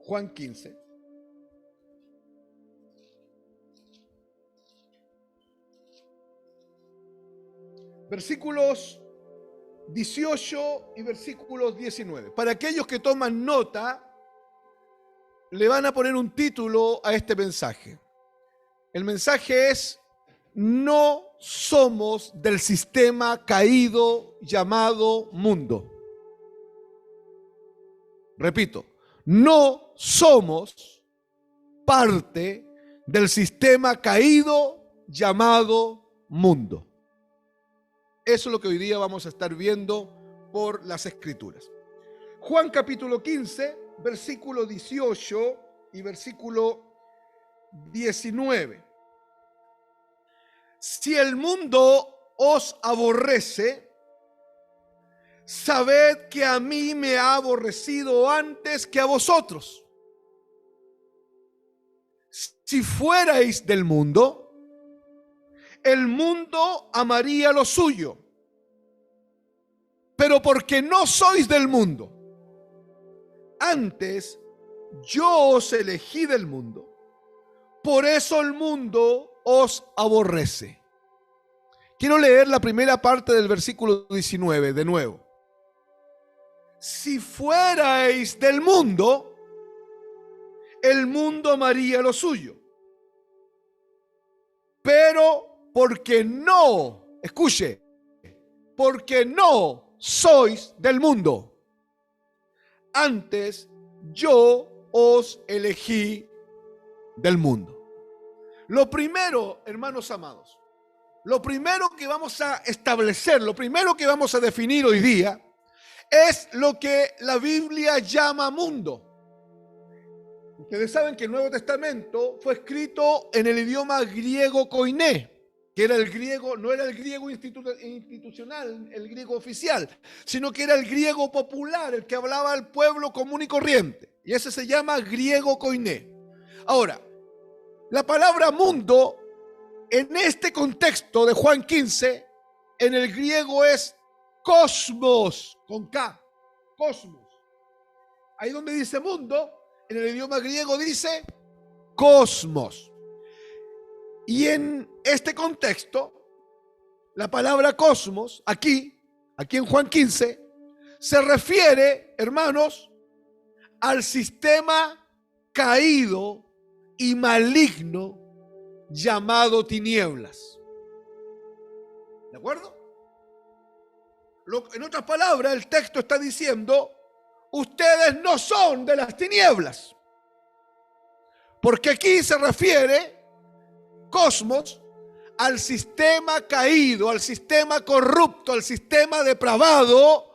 Juan 15. Versículos 18 y versículos 19. Para aquellos que toman nota, le van a poner un título a este mensaje. El mensaje es: no somos del sistema caído llamado mundo. Repito, no somos parte del sistema caído llamado mundo. Eso es lo que hoy día vamos a estar viendo por las Escrituras. Juan capítulo 15, versículo 18 y versículo 19. Si el mundo os aborrece, sabed que a mí me ha aborrecido antes que a vosotros. Si fuerais del mundo, el mundo amaría lo suyo. Pero porque no sois del mundo, antes yo os elegí del mundo, por eso el mundo os aborrece. Quiero leer la primera parte del versículo 19 de nuevo. Si fuerais del mundo, el mundo amaría lo suyo. Pero porque no, escuche, porque no sois del mundo, antes yo os elegí del mundo. Lo primero, hermanos amados, lo primero que vamos a establecer, lo primero que vamos a definir hoy día es lo que la Biblia llama mundo. Ustedes saben que el Nuevo Testamento fue escrito en el idioma griego koiné, que era el griego, no era el griego institucional, el griego oficial, sino que era el griego popular, el que hablaba al pueblo común y corriente. Y ese se llama griego koiné. Ahora, la palabra mundo, en este contexto de Juan 15, en el griego es cosmos, con K, cosmos. Ahí donde dice mundo, en el idioma griego dice cosmos. Y en este contexto, la palabra cosmos, aquí en Juan 15, se refiere, hermanos, al sistema caído y maligno llamado tinieblas. ¿De acuerdo? En otras palabras, el texto está diciendo: ustedes no son de las tinieblas. Porque aquí se refiere cosmos al sistema caído, al sistema corrupto, al sistema depravado,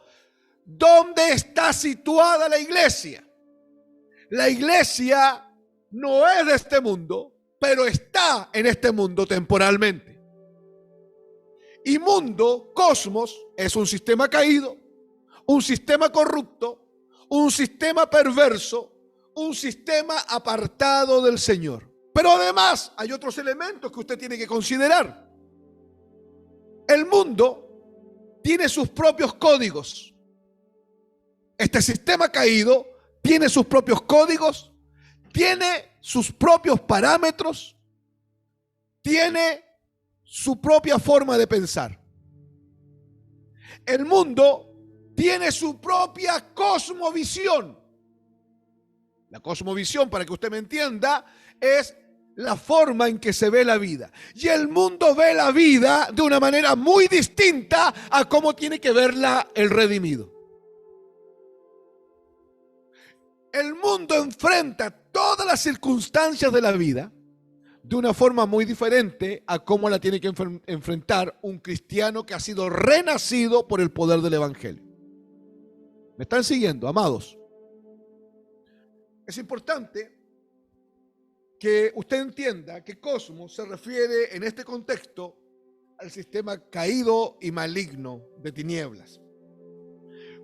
donde está situada la iglesia. La iglesia no es de este mundo, pero está en este mundo temporalmente. Y mundo, cosmos, es un sistema caído, un sistema corrupto, un sistema perverso, un sistema apartado del Señor. Pero además hay otros elementos que usted tiene que considerar. El mundo tiene sus propios códigos. Este sistema caído tiene sus propios códigos, tiene sus propios parámetros, tiene su propia forma de pensar. El mundo tiene su propia cosmovisión. La cosmovisión, para que usted me entienda, es la forma en que se ve la vida. Y el mundo ve la vida de una manera muy distinta a cómo tiene que verla el redimido. El mundo enfrenta todas las circunstancias de la vida de una forma muy diferente a cómo la tiene que enfrentar un cristiano que ha sido renacido por el poder del Evangelio. ¿Me están siguiendo, amados? Es importante que usted entienda que cosmos se refiere en este contexto al sistema caído y maligno de tinieblas,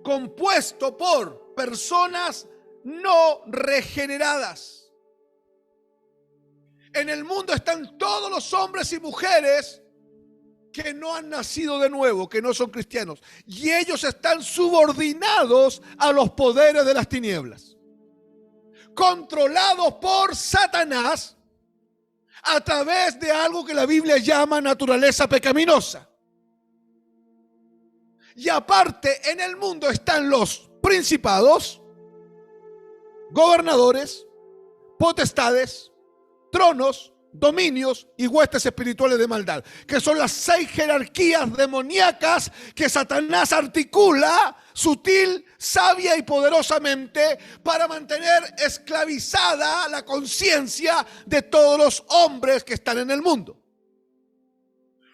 compuesto por personas no regeneradas. En el mundo están todos los hombres y mujeres que no han nacido de nuevo, que no son cristianos, y ellos están subordinados a los poderes de las tinieblas. controlados por Satanás a través de algo que la Biblia llama naturaleza pecaminosa. Y aparte, en el mundo están los principados, gobernadores, potestades, tronos, dominios y huestes espirituales de maldad, que son las 6 jerarquías demoníacas que Satanás articula sutil, sabia y poderosamente para mantener esclavizada la conciencia de todos los hombres que están en el mundo.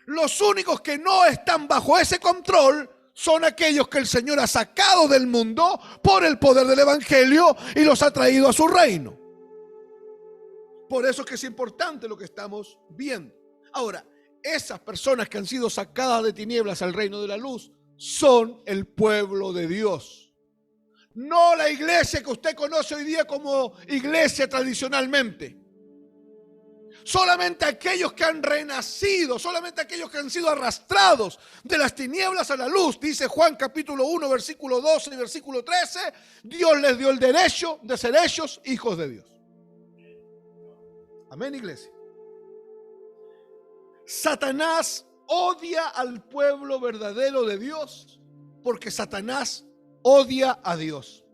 Los únicos que no están bajo ese control son aquellos que el Señor ha sacado del mundo por el poder del Evangelio y los ha traído a su reino. Por eso es que es importante lo que estamos viendo. Ahora, esas personas que han sido sacadas de tinieblas al reino de la luz son el pueblo de Dios. No la iglesia que usted conoce hoy día como iglesia tradicionalmente. Solamente aquellos que han renacido, solamente aquellos que han sido arrastrados de las tinieblas a la luz, dice Juan capítulo 1, versículo 12 y versículo 13, Dios les dio el derecho de ser ellos hijos de Dios. Amén, iglesia. Satanás odia al pueblo verdadero de Dios porque Satanás odia a Dios.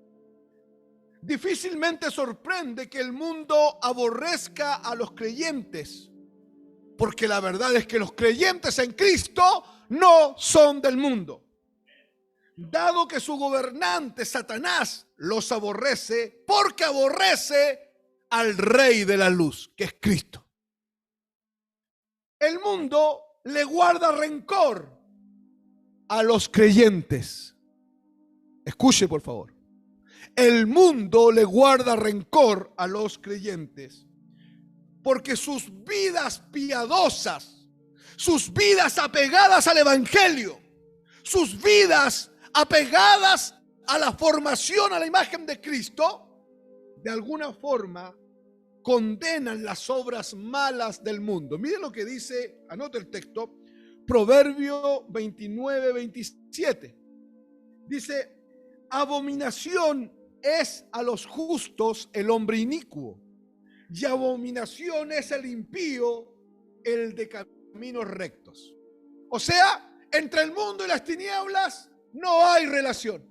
Difícilmente sorprende que el mundo aborrezca a los creyentes, porque la verdad es que los creyentes en Cristo no son del mundo. Dado que su gobernante Satanás los aborrece, porque aborrece al Rey de la luz, que es Cristo. El mundo le guarda rencor a los creyentes. Escuche, por favor. El mundo le guarda rencor a los creyentes porque sus vidas piadosas, sus vidas apegadas al Evangelio, sus vidas apegadas a la formación, a la imagen de Cristo, de alguna forma condenan las obras malas del mundo. Miren lo que dice, anota el texto, Proverbio 29, 27. Dice, abominación es a los justos el hombre inicuo, y abominación es el impío el de caminos rectos. O sea, entre el mundo y las tinieblas no hay relación.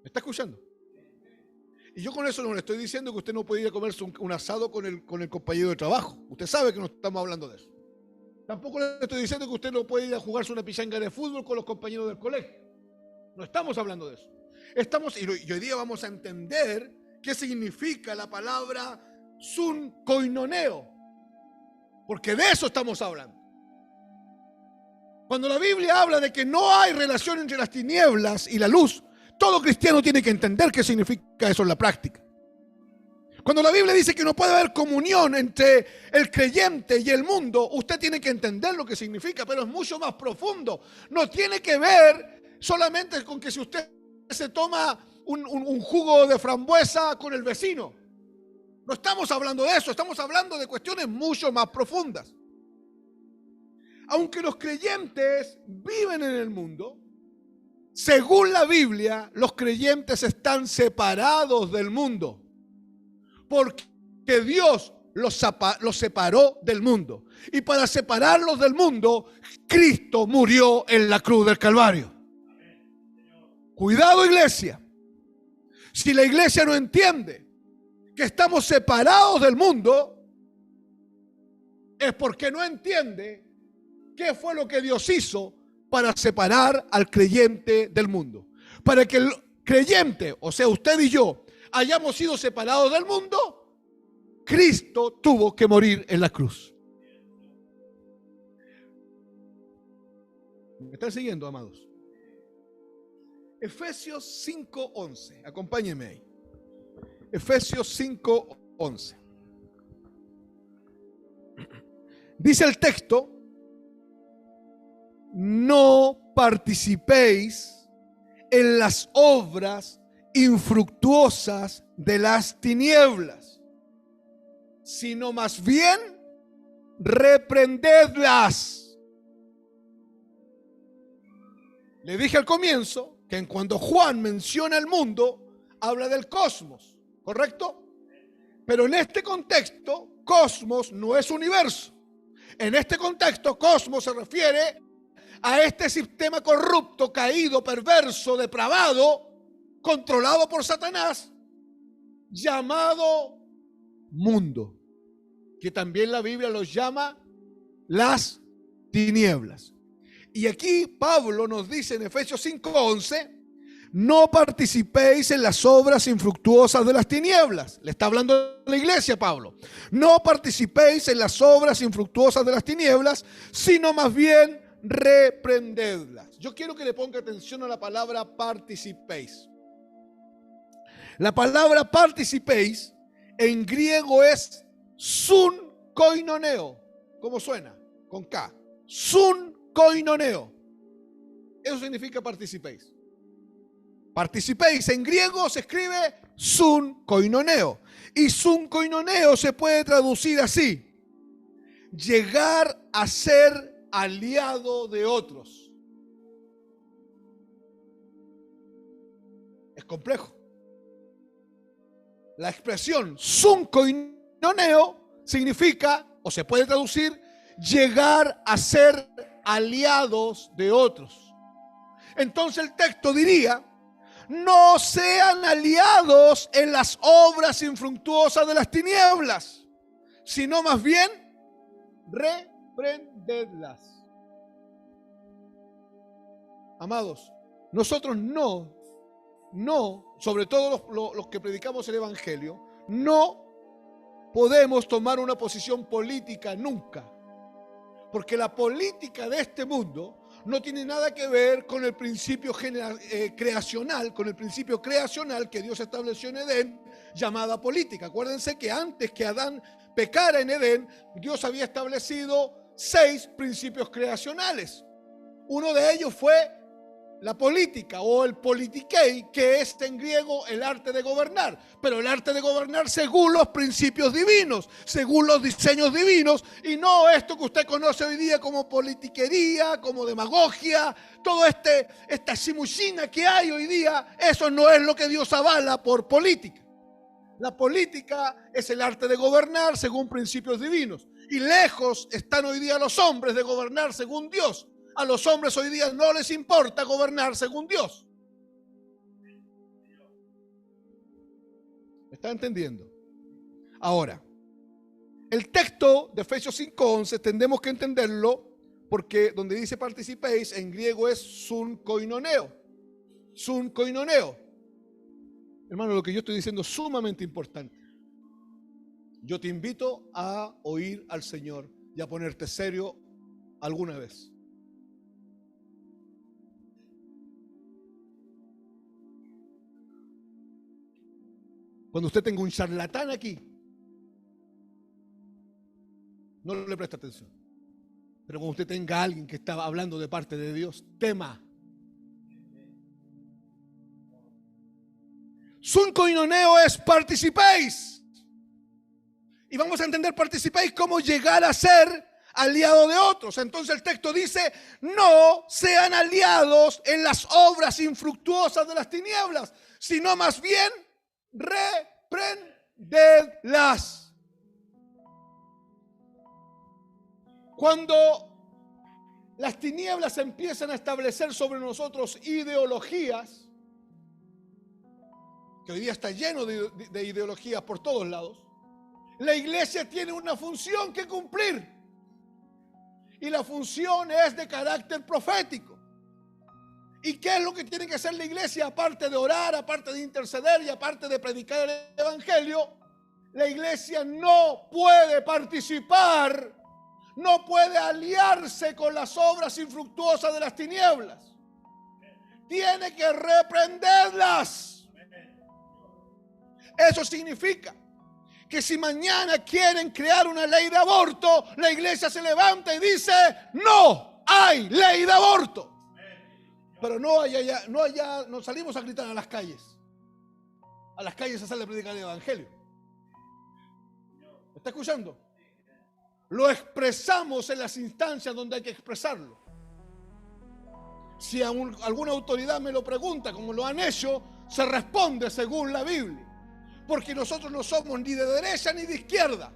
¿Me está escuchando? Y yo con eso no le estoy diciendo que usted no puede ir a comerse un asado con el compañero de trabajo. Usted sabe que no estamos hablando de eso. Tampoco le estoy diciendo que usted no puede ir a jugarse una pichanga de fútbol con los compañeros del colegio. No estamos hablando de eso. Y hoy día vamos a entender qué significa la palabra sun koinoneo. Porque de eso estamos hablando. Cuando la Biblia habla de que no hay relación entre las tinieblas y la luz, todo cristiano tiene que entender qué significa eso en la práctica. Cuando la Biblia dice que no puede haber comunión entre el creyente y el mundo, usted tiene que entender lo que significa, pero es mucho más profundo. No tiene que ver solamente con que si usted se toma un jugo de frambuesa con el vecino. No estamos hablando de eso, estamos hablando de cuestiones mucho más profundas. Aunque los creyentes viven en el mundo, según la Biblia, los creyentes están separados del mundo, porque Dios los separó del mundo. Y para separarlos del mundo, Cristo murió en la cruz del Calvario. Cuidado, iglesia. Si la iglesia no entiende que estamos separados del mundo, es porque no entiende qué fue lo que Dios hizo para separar al creyente del mundo. Para que el creyente, o sea, usted y yo, hayamos sido separados del mundo, Cristo tuvo que morir en la cruz. ¿Me están siguiendo, amados? Efesios 5:11. Acompáñenme ahí. Efesios 5:11. Dice el texto: no participéis en las obras infructuosas de las tinieblas, sino más bien reprendedlas. Le dije al comienzo que en cuando Juan menciona el mundo, habla del cosmos, ¿correcto? Pero en este contexto, cosmos no es universo. En este contexto, cosmos se refiere a este sistema corrupto, caído, perverso, depravado, controlado por Satanás, llamado mundo, que también la Biblia los llama las tinieblas. Y aquí Pablo nos dice en Efesios 5:11, no participéis en las obras infructuosas de las tinieblas. Le está hablando a la iglesia Pablo. No participéis en las obras infructuosas de las tinieblas, sino más bien reprendedlas. Yo quiero que le ponga atención a la palabra participéis. La palabra participéis en griego es sun koinoneo. ¿Cómo suena? Con K. Sun koinoneo. Eso significa participéis. Participéis en griego se escribe sun koinoneo. Y sun koinoneo se puede traducir así: llegar a ser aliado de otros. Es complejo. La expresión sun koinoneo significa, o se puede traducir, llegar a ser aliados de otros. Entonces el texto diría: no sean aliados en las obras infructuosas de las tinieblas, sino más bien reprendedlas. Amados, nosotros no, sobre todo los que predicamos el Evangelio, no podemos tomar una posición política nunca. Porque la política de este mundo no tiene nada que ver con el principio creacional, con el principio creacional que Dios estableció en Edén, llamada política. Acuérdense que antes que Adán pecara en Edén, Dios había establecido 6 principios creacionales. Uno de ellos fue la política o el politikei, que es en griego el arte de gobernar, pero el arte de gobernar según los principios divinos, según los diseños divinos, y no esto que usted conoce hoy día como politiquería, como demagogia, todo esta chimuchina que hay hoy día. Eso no es lo que Dios avala por política. La política es el arte de gobernar según principios divinos, y lejos están hoy día los hombres de gobernar según Dios. A los hombres hoy día no les importa gobernar según Dios. ¿Me está entendiendo? Ahora, el texto de Efesios 5:11 tendremos que entenderlo porque donde dice participéis en griego es sun koinoneo. Sun koinoneo. Hermano, lo que yo estoy diciendo es sumamente importante. Yo te invito a oír al Señor y a ponerte serio alguna vez. Cuando usted tenga un charlatán aquí, no le presta atención. Pero cuando usted tenga a alguien que está hablando de parte de Dios, tema. Sun koinoneo es participéis. Y vamos a entender participéis como llegar a ser aliado de otros. Entonces el texto dice: no sean aliados en las obras infructuosas de las tinieblas, sino más bien reprendedlas. Cuando las tinieblas empiezan a establecer sobre nosotros ideologías, que hoy día está lleno de ideologías por todos lados, la iglesia tiene una función que cumplir. Y la función es de carácter profético. ¿Y qué es lo que tiene que hacer la iglesia? Aparte de orar, aparte de interceder y aparte de predicar el evangelio, la iglesia no puede participar, no puede aliarse con las obras infructuosas de las tinieblas. Tiene que reprenderlas. Eso significa que si mañana quieren crear una ley de aborto, la iglesia se levanta y dice: no hay ley de aborto. Pero no salimos a gritar a las calles. A las calles se sale a predicar el evangelio. ¿Me está escuchando? Lo expresamos en las instancias donde hay que expresarlo. Si alguna autoridad me lo pregunta, como lo han hecho, se responde según la Biblia. Porque nosotros no somos ni de derecha ni de izquierda.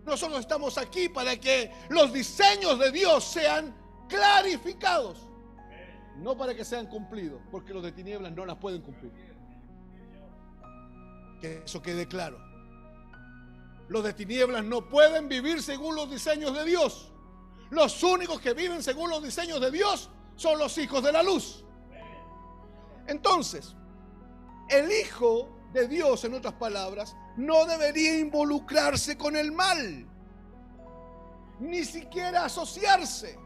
Nosotros estamos aquí para que los diseños de Dios sean clarificados. No para que sean cumplidos, porque los de tinieblas no las pueden cumplir. Que eso quede claro. Los de tinieblas no pueden vivir según los diseños de Dios. Los únicos que viven según los diseños de Dios son los hijos de la luz. Entonces, el Hijo de Dios, en otras palabras, no debería involucrarse con el mal, ni siquiera asociarse.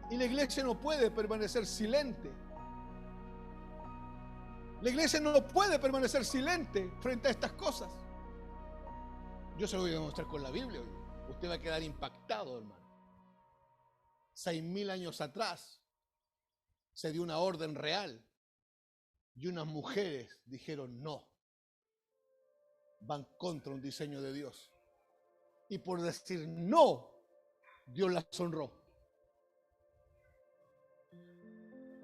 Y la iglesia no puede permanecer silente. La iglesia no puede permanecer silente frente a estas cosas. Yo se lo voy a demostrar con la Biblia hoy. Usted va a quedar impactado, hermano. 6.000 años atrás se dio una orden real y unas mujeres dijeron no. Van contra un diseño de Dios. Y por decir no, Dios las honró.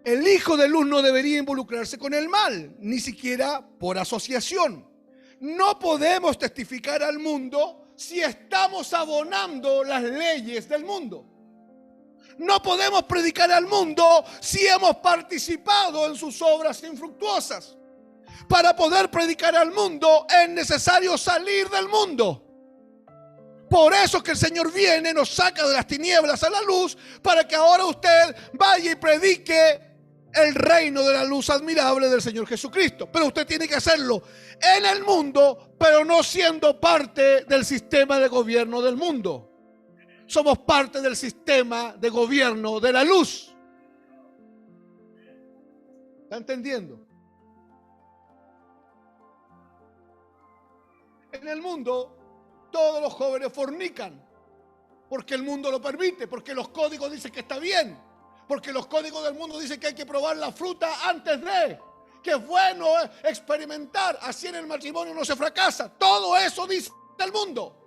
El Hijo de Luz no debería involucrarse con el mal, ni siquiera por asociación. No podemos testificar al mundo si estamos abonando las leyes del mundo. No podemos predicar al mundo si hemos participado en sus obras infructuosas. Para poder predicar al mundo es necesario salir del mundo. Por eso es que el Señor viene, nos saca de las tinieblas a la luz, para que ahora usted vaya y predique el reino de la luz admirable del Señor Jesucristo. Pero usted tiene que hacerlo en el mundo, pero no siendo parte del sistema de gobierno del mundo. Somos parte del sistema de gobierno de la luz. ¿Está entendiendo? En el mundo, todos los jóvenes fornican, porque el mundo lo permite, porque los códigos dicen que está bien. Porque los códigos del mundo dicen que hay que probar la fruta antes de, que es bueno experimentar, así en el matrimonio no se fracasa. Todo eso dice el mundo.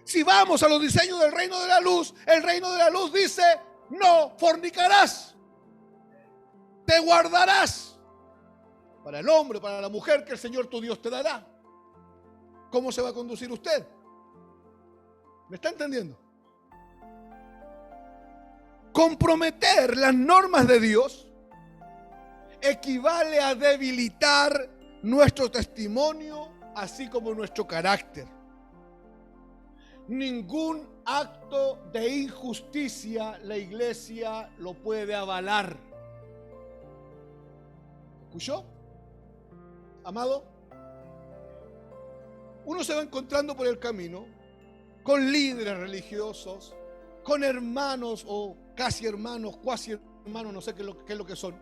Si vamos a los diseños del reino de la luz, el reino de la luz dice, no fornicarás, te guardarás para el hombre, para la mujer que el Señor tu Dios te dará. ¿Cómo se va a conducir usted? ¿Me está entendiendo? Comprometer las normas de Dios equivale a debilitar nuestro testimonio, así como nuestro carácter. Ningún acto de injusticia la iglesia lo puede avalar. ¿Escuchó? Amado, uno se va encontrando por el camino con líderes religiosos, con hermanos o casi hermanos, cuasi hermanos, no sé qué es lo que son,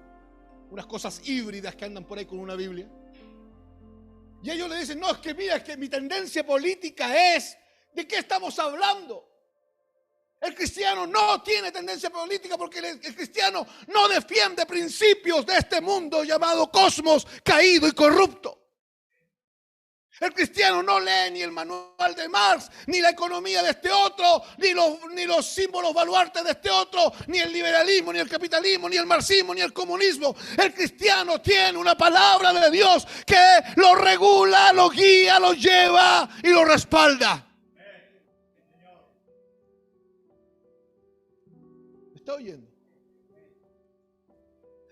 unas cosas híbridas que andan por ahí con una Biblia. Y ellos le dicen, no, es que mira, es que mi tendencia política es, ¿de qué estamos hablando? El cristiano no tiene tendencia política porque el cristiano no defiende principios de este mundo llamado cosmos caído y corrupto. El cristiano no lee ni el manual de Marx, ni la economía de este otro, ni los símbolos baluartes de este otro, ni el liberalismo, ni el capitalismo, ni el marxismo, ni el comunismo. El cristiano tiene una palabra de Dios que lo regula, lo guía, lo lleva y lo respalda. ¿Me está oyendo?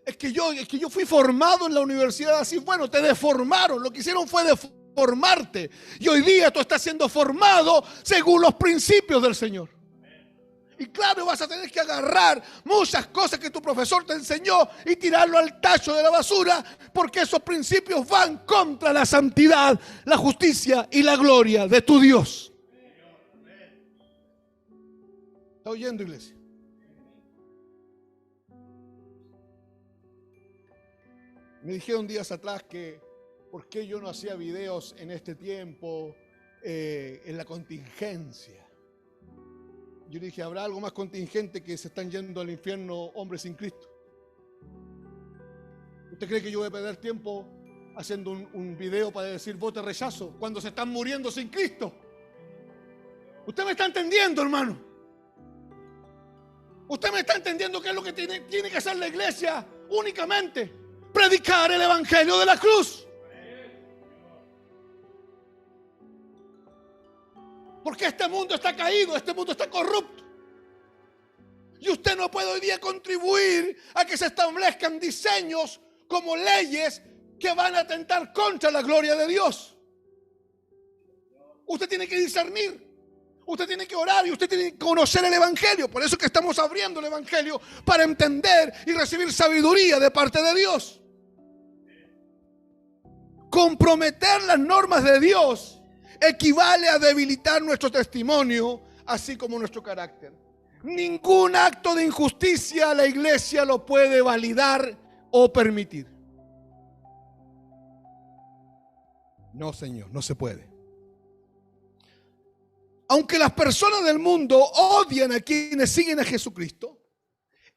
Es que yo fui formado en la universidad así. Bueno, te deformaron. Lo que hicieron fue formarte. Y hoy día tú estás siendo formado según los principios del Señor. Y claro, vas a tener que agarrar muchas cosas que tu profesor te enseñó y tirarlo al tacho de la basura, porque esos principios van contra la santidad, la justicia y la gloria de tu Dios. ¿Está oyendo, iglesia? Me dijeron días atrás que ¿por qué yo no hacía videos en este tiempo, en la contingencia? Yo dije, ¿habrá algo más contingente que se están yendo al infierno hombres sin Cristo? ¿Usted cree que yo voy a perder tiempo haciendo un video para decir vote rechazo cuando se están muriendo sin Cristo? ¿Usted me está entendiendo, hermano? ¿Usted me está entendiendo qué es lo que tiene que hacer la iglesia? Únicamente predicar el evangelio de la cruz. Porque este mundo está caído, este mundo está corrupto. Y usted no puede hoy día contribuir a que se establezcan diseños como leyes que van a atentar contra la gloria de Dios. Usted tiene que discernir, usted tiene que orar y usted tiene que conocer el evangelio. Por eso es que estamos abriendo el evangelio, para entender y recibir sabiduría de parte de Dios. Comprometer las normas de Dios equivale a debilitar nuestro testimonio, así como nuestro carácter. Ningún acto de injusticia la iglesia lo puede validar o permitir. No, Señor, no se puede. Aunque las personas del mundo odian a quienes siguen a Jesucristo,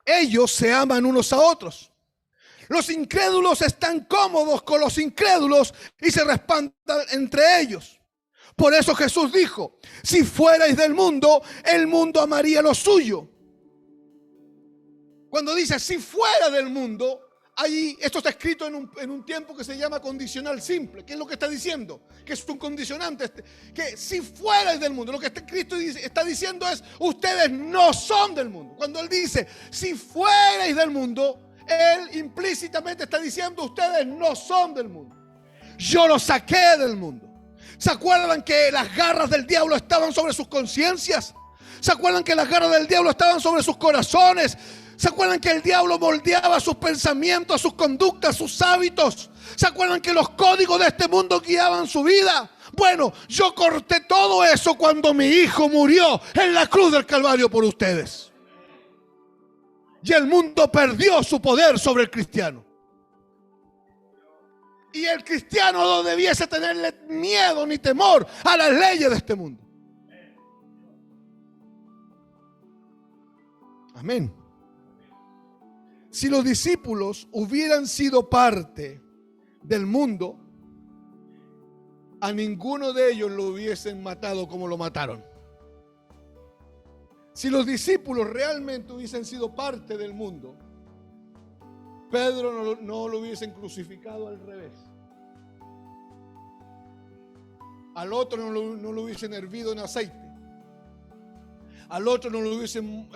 ellos se aman unos a otros. Los incrédulos están cómodos con los incrédulos y se respaldan entre ellos. Por eso Jesús dijo: si fuerais del mundo, el mundo amaría lo suyo. Cuando dice si fuera del mundo, ahí esto está escrito en un tiempo que se llama condicional simple. ¿Qué es lo que está diciendo? Que es un condicionante. Que si fuerais del mundo, lo que Cristo está diciendo es: ustedes no son del mundo. Cuando Él dice si fuerais del mundo, Él implícitamente está diciendo: ustedes no son del mundo. Yo los saqué del mundo. ¿Se acuerdan que las garras del diablo estaban sobre sus conciencias? ¿Se acuerdan que las garras del diablo estaban sobre sus corazones? ¿Se acuerdan que el diablo moldeaba sus pensamientos, sus conductas, sus hábitos? ¿Se acuerdan que los códigos de este mundo guiaban su vida? Bueno, yo corté todo eso cuando mi hijo murió en la cruz del Calvario por ustedes. Y el mundo perdió su poder sobre el cristiano. Y el cristiano no debiese tenerle miedo ni temor a las leyes de este mundo. Amén. Si los discípulos hubieran sido parte del mundo, a ninguno de ellos lo hubiesen matado como lo mataron. Si los discípulos realmente hubiesen sido parte del mundo, Pedro no lo hubiesen crucificado al revés. Al otro no lo hubiesen hervido en aceite. Al otro no lo hubiesen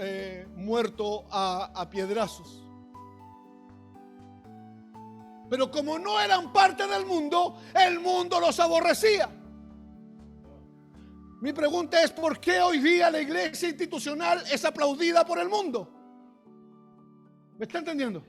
muerto a piedrazos. Pero como no eran parte del mundo, el mundo los aborrecía. Mi pregunta es: ¿por qué hoy día la iglesia institucional es aplaudida por el mundo? ¿Me está entendiendo?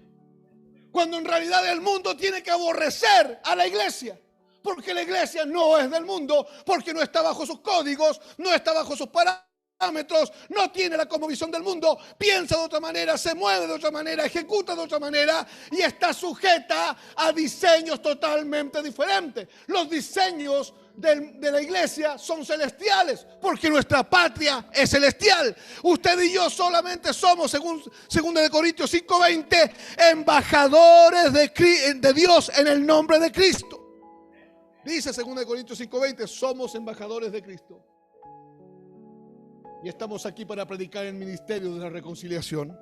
Cuando en realidad el mundo tiene que aborrecer a la iglesia. Porque la iglesia no es del mundo, porque no está bajo sus códigos, no está bajo sus parámetros, no tiene la cosmovisión del mundo, piensa de otra manera, se mueve de otra manera, ejecuta de otra manera y está sujeta a diseños totalmente diferentes. Los diseños de la iglesia son celestiales, porque nuestra patria es celestial. Usted y yo solamente somos, según 2 Corintios 5:20, embajadores de Dios en el nombre de Cristo. Dice 2 Corintios 5:20, somos embajadores de Cristo. Y estamos aquí para predicar el ministerio de la reconciliación.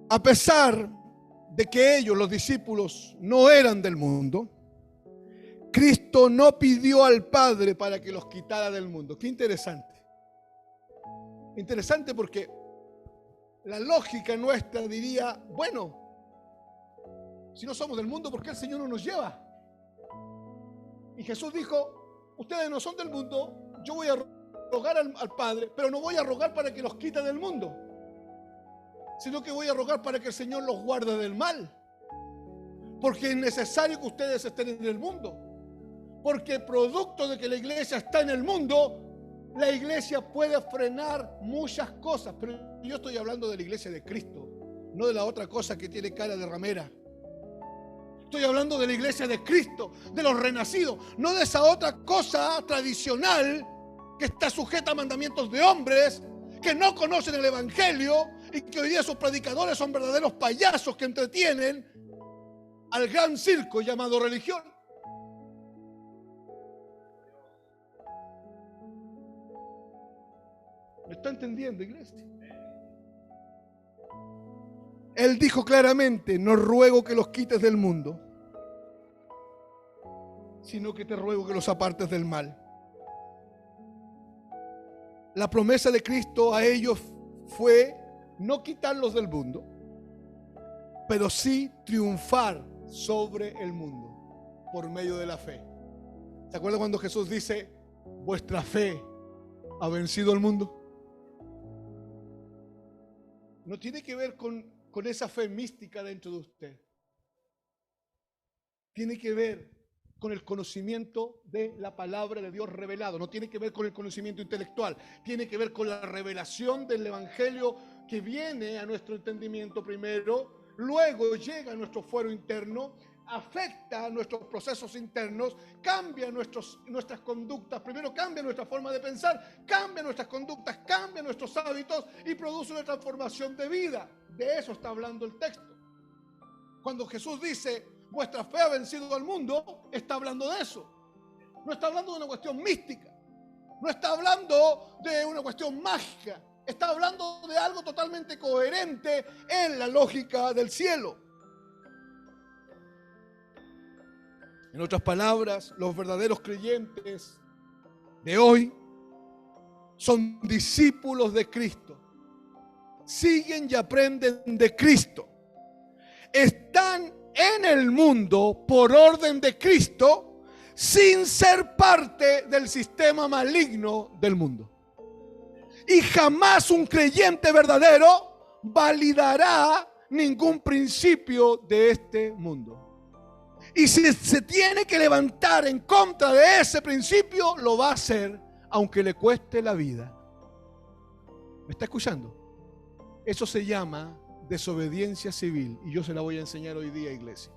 A pesar de que ellos, los discípulos, no eran del mundo, Cristo no pidió al Padre para que los quitara del mundo. Qué interesante. Interesante porque la lógica nuestra diría: bueno, si no somos del mundo, ¿por qué el Señor no nos lleva? Y Jesús dijo: ustedes no son del mundo, yo voy a rogar al Padre, pero no voy a rogar para que los quite del mundo, sino que voy a rogar para que el Señor los guarde del mal. Porque es necesario que ustedes estén en el mundo. Porque producto de que la iglesia está en el mundo, la iglesia puede frenar muchas cosas. Pero yo estoy hablando de la iglesia de Cristo, no de la otra cosa que tiene cara de ramera. Estoy hablando de la iglesia de Cristo, de los renacidos, no de esa otra cosa tradicional que está sujeta a mandamientos de hombres que no conocen el evangelio y que hoy día sus predicadores son verdaderos payasos que entretienen al gran circo llamado religión. ¿Me está entendiendo, iglesia? Él dijo claramente: no ruego que los quites del mundo, sino que te ruego que los apartes del mal. La promesa de Cristo a ellos fue no quitarlos del mundo, pero sí triunfar sobre el mundo por medio de la fe. ¿Se acuerdan cuando Jesús dice: vuestra fe ha vencido al mundo? No tiene que ver con esa fe mística dentro de usted. Tiene que ver con el conocimiento de la palabra de Dios revelado. No tiene que ver con el conocimiento intelectual. Tiene que ver con la revelación del evangelio que viene a nuestro entendimiento primero, luego llega a nuestro fuero interno, afecta a nuestros procesos internos, cambia nuestras conductas. Primero cambia nuestra forma de pensar, cambia nuestras conductas, cambia nuestros hábitos y produce una transformación de vida. De eso está hablando el texto. Cuando Jesús dice: vuestra fe ha vencido al mundo, está hablando de eso. No está hablando de una cuestión mística. No está hablando de una cuestión mágica. Está hablando de algo totalmente coherente en la lógica del cielo. En otras palabras, los verdaderos creyentes de hoy son discípulos de Cristo. Siguen y aprenden de Cristo. Están en el mundo por orden de Cristo, sin ser parte del sistema maligno del mundo. Y jamás un creyente verdadero validará ningún principio de este mundo. Y si se tiene que levantar en contra de ese principio, lo va a hacer aunque le cueste la vida. ¿Me está escuchando? Eso se llama desobediencia civil, y yo se la voy a enseñar hoy día, iglesia.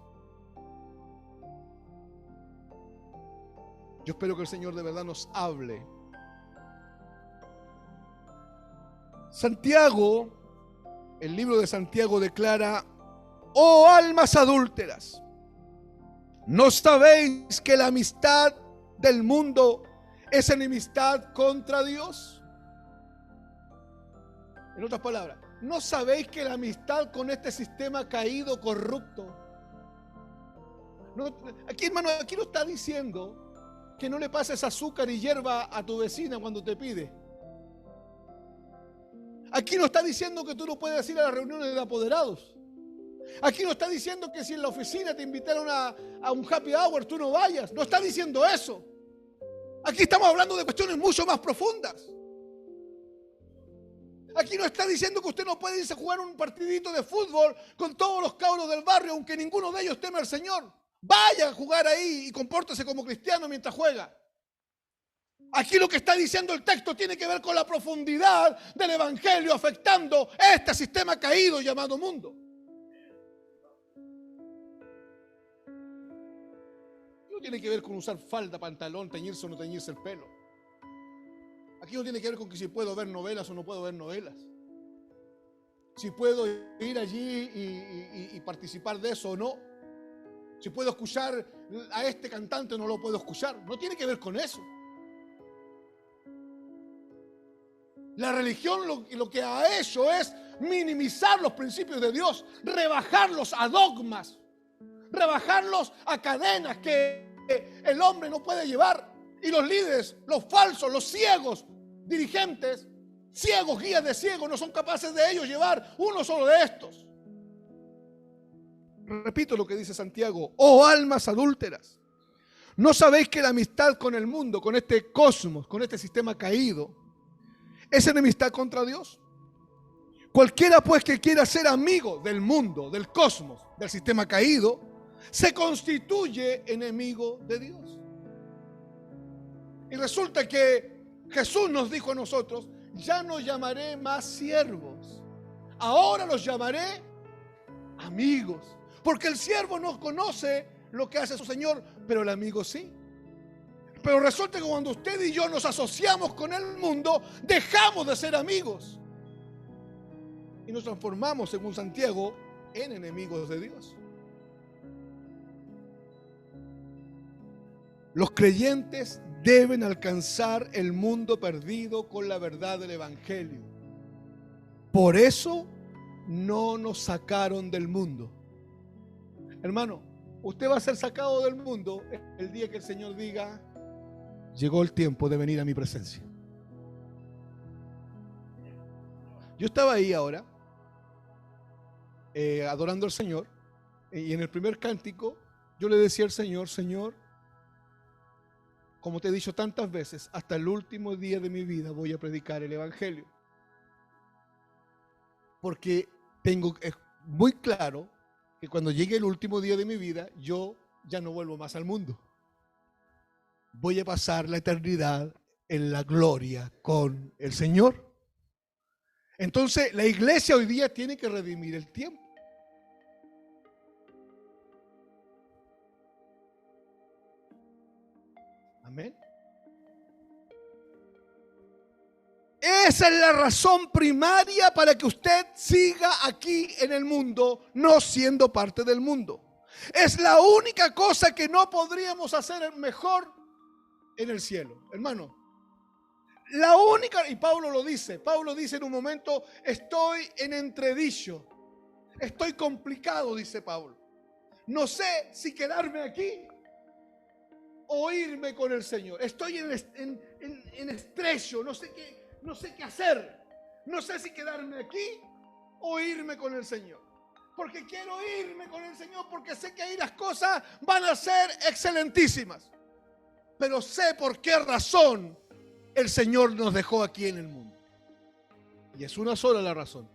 Yo espero que el Señor de verdad nos hable. Santiago, el libro de Santiago declara: oh almas adúlteras, ¿no sabéis que la amistad del mundo es enemistad contra Dios? En otras palabras, ¿no sabéis que la amistad con este sistema caído, corrupto? No, aquí, hermano, aquí no está diciendo que no le pases azúcar y hierba a tu vecina cuando te pide. Aquí no está diciendo que tú no puedes ir a las reuniones de apoderados. Aquí no está diciendo que si en la oficina te invitaron a un happy hour, tú no vayas. No está diciendo eso. Aquí estamos hablando de cuestiones mucho más profundas. Aquí no está diciendo que usted no puede irse a jugar un partidito de fútbol con todos los cabros del barrio, aunque ninguno de ellos teme al Señor. Vaya a jugar ahí y compórtese como cristiano mientras juega. Aquí lo que está diciendo el texto tiene que ver con la profundidad del evangelio afectando este sistema caído llamado mundo. No tiene que ver con usar falda, pantalón, teñirse o no teñirse el pelo. Aquí no tiene que ver con que si puedo ver novelas o no puedo ver novelas. Si puedo ir allí y participar de eso o no. Si puedo escuchar a este cantante o no lo puedo escuchar. No tiene que ver con eso. La religión lo que ha hecho es minimizar los principios de Dios, rebajarlos a dogmas, rebajarlos a cadenas que el hombre no puede llevar. Y los líderes, los falsos, los ciegos, dirigentes, ciegos, guías de ciegos, no son capaces de ellos llevar uno solo de estos. Repito lo que dice Santiago: oh almas adúlteras, ¿no sabéis que la amistad con el mundo, con este cosmos, con este sistema caído, es enemistad contra Dios? Cualquiera pues que quiera ser amigo del mundo, del cosmos, del sistema caído, se constituye enemigo de Dios. Y resulta que Jesús nos dijo a nosotros: ya no llamaré más siervos, ahora los llamaré amigos. Porque el siervo no conoce lo que hace su Señor, pero el amigo sí. Pero resulta que cuando usted y yo nos asociamos con el mundo, dejamos de ser amigos. Y nos transformamos, según Santiago, en enemigos de Dios. Los creyentes deben alcanzar el mundo perdido con la verdad del Evangelio. Por eso no nos sacaron del mundo. Hermano, usted va a ser sacado del mundo el día que el Señor diga: llegó el tiempo de venir a mi presencia. Yo estaba ahí ahora, adorando al Señor, y en el primer cántico yo le decía al Señor: Señor, como te he dicho tantas veces, hasta el último día de mi vida voy a predicar el Evangelio. Porque es muy claro que cuando llegue el último día de mi vida, yo ya no vuelvo más al mundo. Voy a pasar la eternidad en la gloria con el Señor. Entonces, la iglesia hoy día tiene que redimir el tiempo. Amén. Esa es la razón primaria para que usted siga aquí en el mundo, no siendo parte del mundo. Es la única cosa que no podríamos hacer mejor en el cielo, hermano. La única, y Pablo dice en un momento: estoy en entredicho, estoy complicado, dice Pablo. No sé si quedarme aquí o irme con el Señor. Estoy en estrecho, no sé qué hacer. No sé si quedarme aquí o irme con el Señor. Porque quiero irme con el Señor, porque sé que ahí las cosas van a ser excelentísimas. Pero sé por qué razón el Señor nos dejó aquí en el mundo. Y es una sola la razón.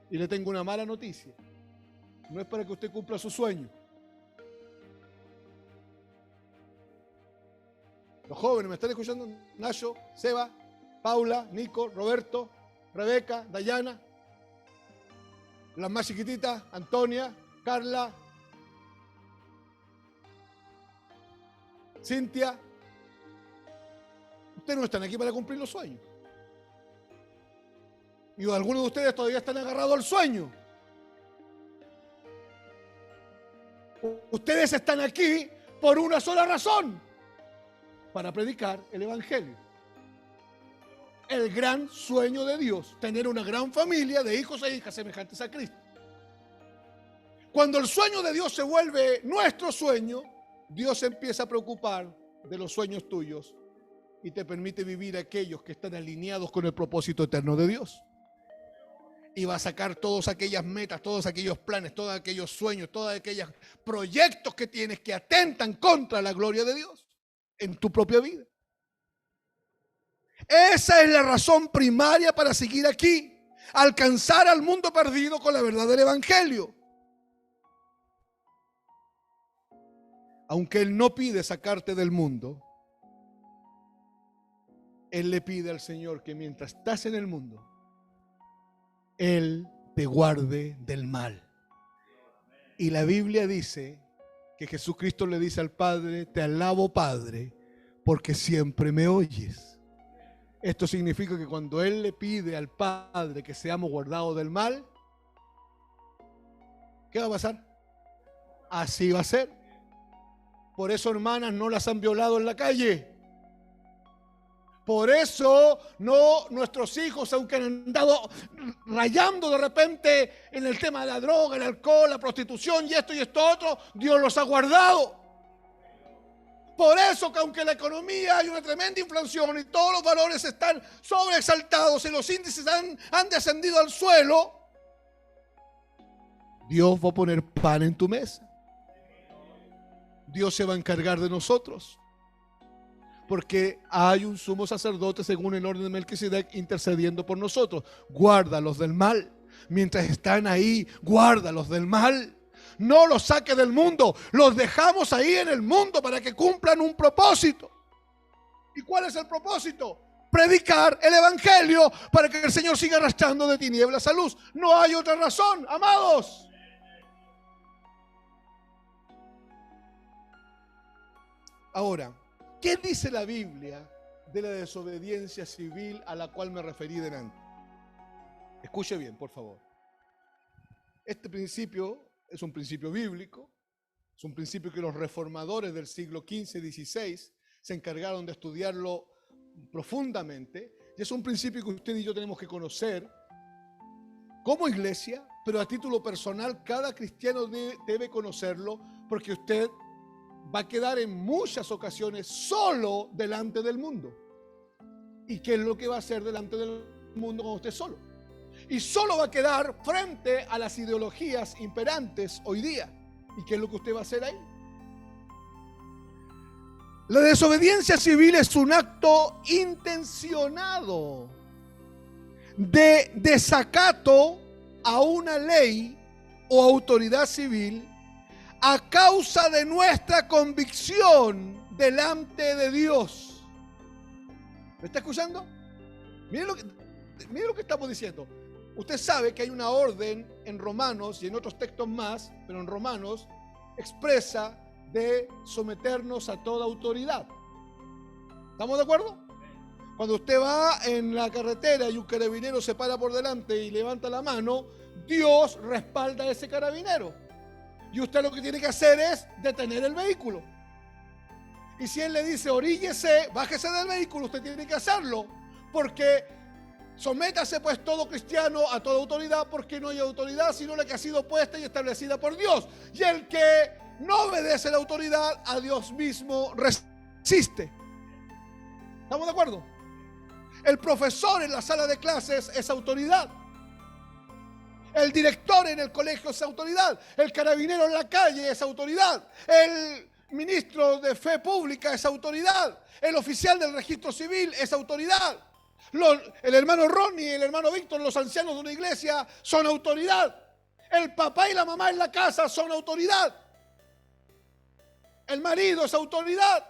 Y le tengo una mala noticia. No es para que usted cumpla su sueño. Los jóvenes, ¿me están escuchando? Nacho, Seba, Paula, Nico, Roberto, Rebeca, Dayana. Las más chiquititas: Antonia, Carla, Cintia. Ustedes no están aquí para cumplir los sueños. Y algunos de ustedes todavía están agarrados al sueño. Ustedes están aquí por una sola razón: para predicar el Evangelio. El gran sueño de Dios: tener una gran familia de hijos e hijas semejantes a Cristo. Cuando el sueño de Dios se vuelve nuestro sueño, Dios se empieza a preocupar de los sueños tuyos y te permite vivir aquellos que están alineados con el propósito eterno de Dios. Y va a sacar todas aquellas metas, todos aquellos planes, todos aquellos sueños, todos aquellos proyectos que tienes que atentan contra la gloria de Dios en tu propia vida. Esa es la razón primaria para seguir aquí: alcanzar al mundo perdido con la verdad del Evangelio. Aunque Él no pide sacarte del mundo, Él le pide al Señor que mientras estás en el mundo, Él te guarde del mal. Y la Biblia dice que Jesucristo le dice al Padre: te alabo, Padre, porque siempre me oyes. Esto significa que cuando Él le pide al Padre que seamos guardados del mal, ¿qué va a pasar? Así va a ser. Por eso, hermanas, no las han violado en la calle. Por eso nuestros hijos, aunque han andado rayando de repente en el tema de la droga, el alcohol, la prostitución y esto otro, Dios los ha guardado. Por eso que aunque la economía hay una tremenda inflación y todos los valores están sobreexaltados y los índices han descendido al suelo, Dios va a poner pan en tu mesa. Dios se va a encargar de nosotros. Porque hay un sumo sacerdote según el orden de Melquisedec intercediendo por nosotros. Guárdalos del mal. Mientras están ahí, guárdalos del mal. No los saques del mundo. Los dejamos ahí en el mundo para que cumplan un propósito. ¿Y cuál es el propósito? Predicar el Evangelio para que el Señor siga arrastrando de tinieblas a luz. No hay otra razón, amados. Ahora, ¿qué dice la Biblia de la desobediencia civil a la cual me referí delante? Escuche bien, por favor. Este principio es un principio bíblico, es un principio que los reformadores del siglo XV y XVI se encargaron de estudiarlo profundamente. Y es un principio que usted y yo tenemos que conocer como iglesia, pero a título personal cada cristiano debe conocerlo, porque usted va a quedar en muchas ocasiones solo delante del mundo. ¿Y qué es lo que va a hacer delante del mundo cuando esté solo? Y solo va a quedar frente a las ideologías imperantes hoy día. ¿Y qué es lo que usted va a hacer ahí? La desobediencia civil es un acto intencionado de desacato a una ley o autoridad civil a causa de nuestra convicción delante de Dios. ¿Me está escuchando? Mire lo que estamos diciendo. Usted sabe que hay una orden en Romanos y en otros textos más, pero en Romanos expresa de someternos a toda autoridad. ¿Estamos de acuerdo? Cuando usted va en la carretera y un carabinero se para por delante y levanta la mano, Dios respalda a ese carabinero. Y usted lo que tiene que hacer es detener el vehículo. Y si él le dice, oríllese, bájese del vehículo, usted tiene que hacerlo. Porque sométase pues todo cristiano a toda autoridad, porque no hay autoridad sino la que ha sido puesta y establecida por Dios. Y el que no obedece la autoridad, a Dios mismo resiste. ¿Estamos de acuerdo? El profesor en la sala de clases es autoridad. El director en el colegio es autoridad. El carabinero en la calle es autoridad. El ministro de fe pública es autoridad. El oficial del registro civil es autoridad. El hermano Ronnie y el hermano Víctor, los ancianos de una iglesia, son autoridad. El papá y la mamá en la casa son autoridad. El marido es autoridad.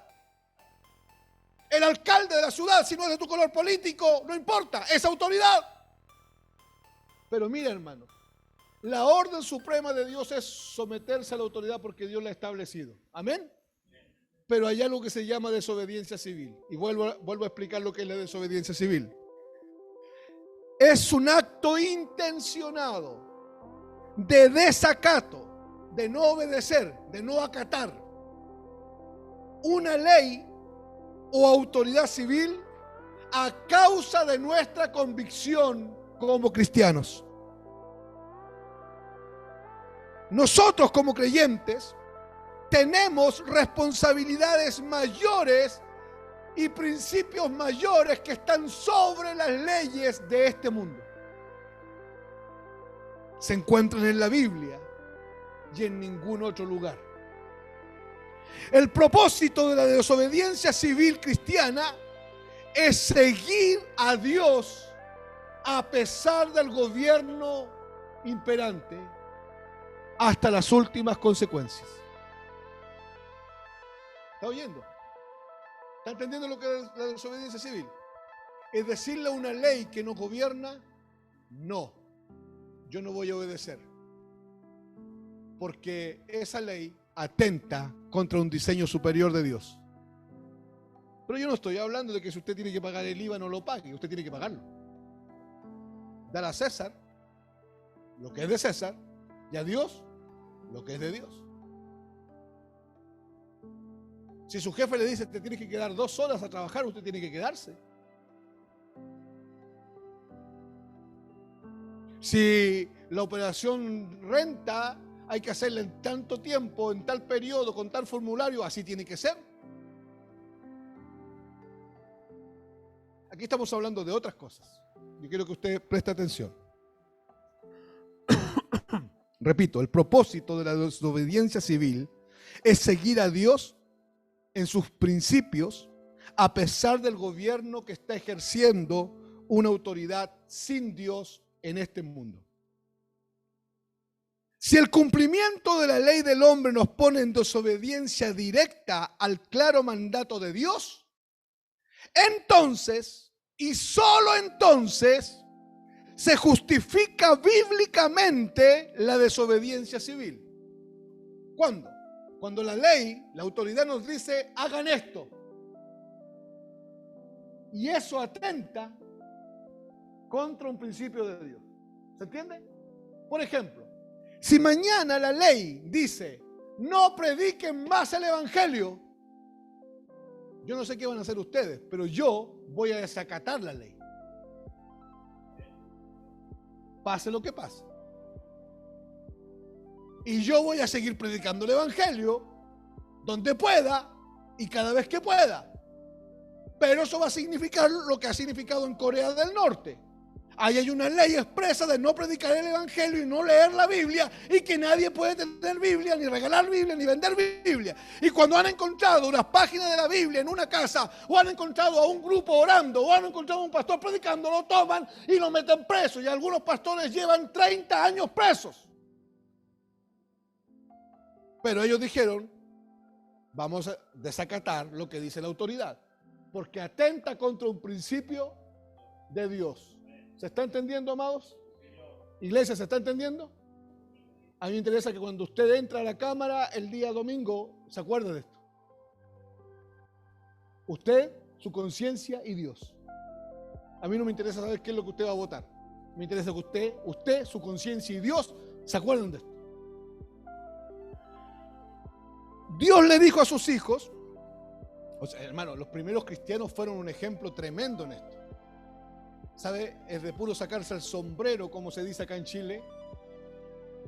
El alcalde de la ciudad, si no es de tu color político, no importa, es autoridad. Pero mira, hermano, la orden suprema de Dios es someterse a la autoridad porque Dios la ha establecido. ¿Amén? Pero hay algo que se llama desobediencia civil. Y vuelvo a explicar lo que es la desobediencia civil. Es un acto intencionado de desacato, de no obedecer, de no acatar una ley o autoridad civil a causa de nuestra convicción como cristianos. Nosotros como creyentes tenemos responsabilidades mayores y principios mayores que están sobre las leyes de este mundo. Se encuentran en la Biblia y en ningún otro lugar. El propósito de la desobediencia civil cristiana es seguir a Dios a pesar del gobierno imperante hasta las últimas consecuencias. ¿Está oyendo? ¿Está entendiendo lo que es la desobediencia civil? Es decirle a una ley que nos gobierna, no, yo no voy a obedecer, porque esa ley atenta contra un diseño superior de Dios. Pero yo no estoy hablando de que si usted tiene que pagar el IVA no lo pague, usted tiene que pagarlo. Dar a César lo que es de César y a Dios lo que es de Dios. Si su jefe le dice te tienes que quedar 2 horas a trabajar, usted tiene que quedarse. Si la operación renta hay que hacerla en tanto tiempo, en tal periodo, con tal formulario, así tiene que ser. Aquí estamos hablando de otras cosas. Yo quiero que usted preste atención. Repito, el propósito de la desobediencia civil es seguir a Dios en sus principios a pesar del gobierno que está ejerciendo una autoridad sin Dios en este mundo. Si el cumplimiento de la ley del hombre nos pone en desobediencia directa al claro mandato de Dios, entonces, y solo entonces, se justifica bíblicamente la desobediencia civil. ¿Cuándo? Cuando la ley, la autoridad nos dice, hagan esto. Y eso atenta contra un principio de Dios. ¿Se entiende? Por ejemplo, si mañana la ley dice, no prediquen más el evangelio, Yo no sé qué van a hacer ustedes, pero yo voy a desacatar la ley. Pase lo que pase. Y yo voy a seguir predicando el evangelio donde pueda y cada vez que pueda. Pero eso va a significar lo que ha significado en Corea del Norte. Ahí hay una ley expresa de no predicar el evangelio y no leer la Biblia, y que nadie puede tener Biblia, ni regalar Biblia, ni vender Biblia. Y cuando han encontrado unas páginas de la Biblia en una casa, o han encontrado a un grupo orando, o han encontrado a un pastor predicando, lo toman y lo meten preso. Y algunos pastores llevan 30 años presos. Pero ellos dijeron, vamos a desacatar lo que dice la autoridad, porque atenta contra un principio de Dios. ¿Se está entendiendo, amados? Iglesia, ¿se está entendiendo? A mí me interesa que cuando usted entra a la cámara el día domingo, se acuerde de esto. Usted, su conciencia y Dios. A mí no me interesa saber qué es lo que usted va a votar. Me interesa que usted, su conciencia y Dios se acuerden de esto. Dios le dijo a sus hijos, o sea, hermano, los primeros cristianos fueron un ejemplo tremendo en esto. ¿Sabe? Es de puro sacarse el sombrero, como se dice acá en Chile,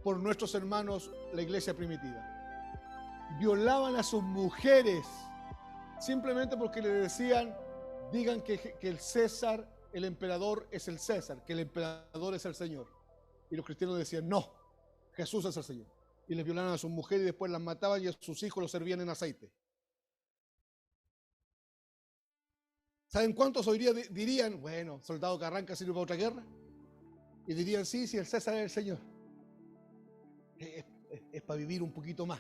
por nuestros hermanos, la iglesia primitiva. Violaban a sus mujeres simplemente porque le decían, digan que el César, el emperador es el César, que el emperador es el Señor. Y los cristianos decían, no, Jesús es el Señor. Y les violaban a sus mujeres y después las mataban y a sus hijos los servían en aceite. ¿Saben cuántos hoy día dirían, bueno, soldado que arranca sirve para otra guerra? Y dirían, sí, el César es el Señor. Es para vivir un poquito más.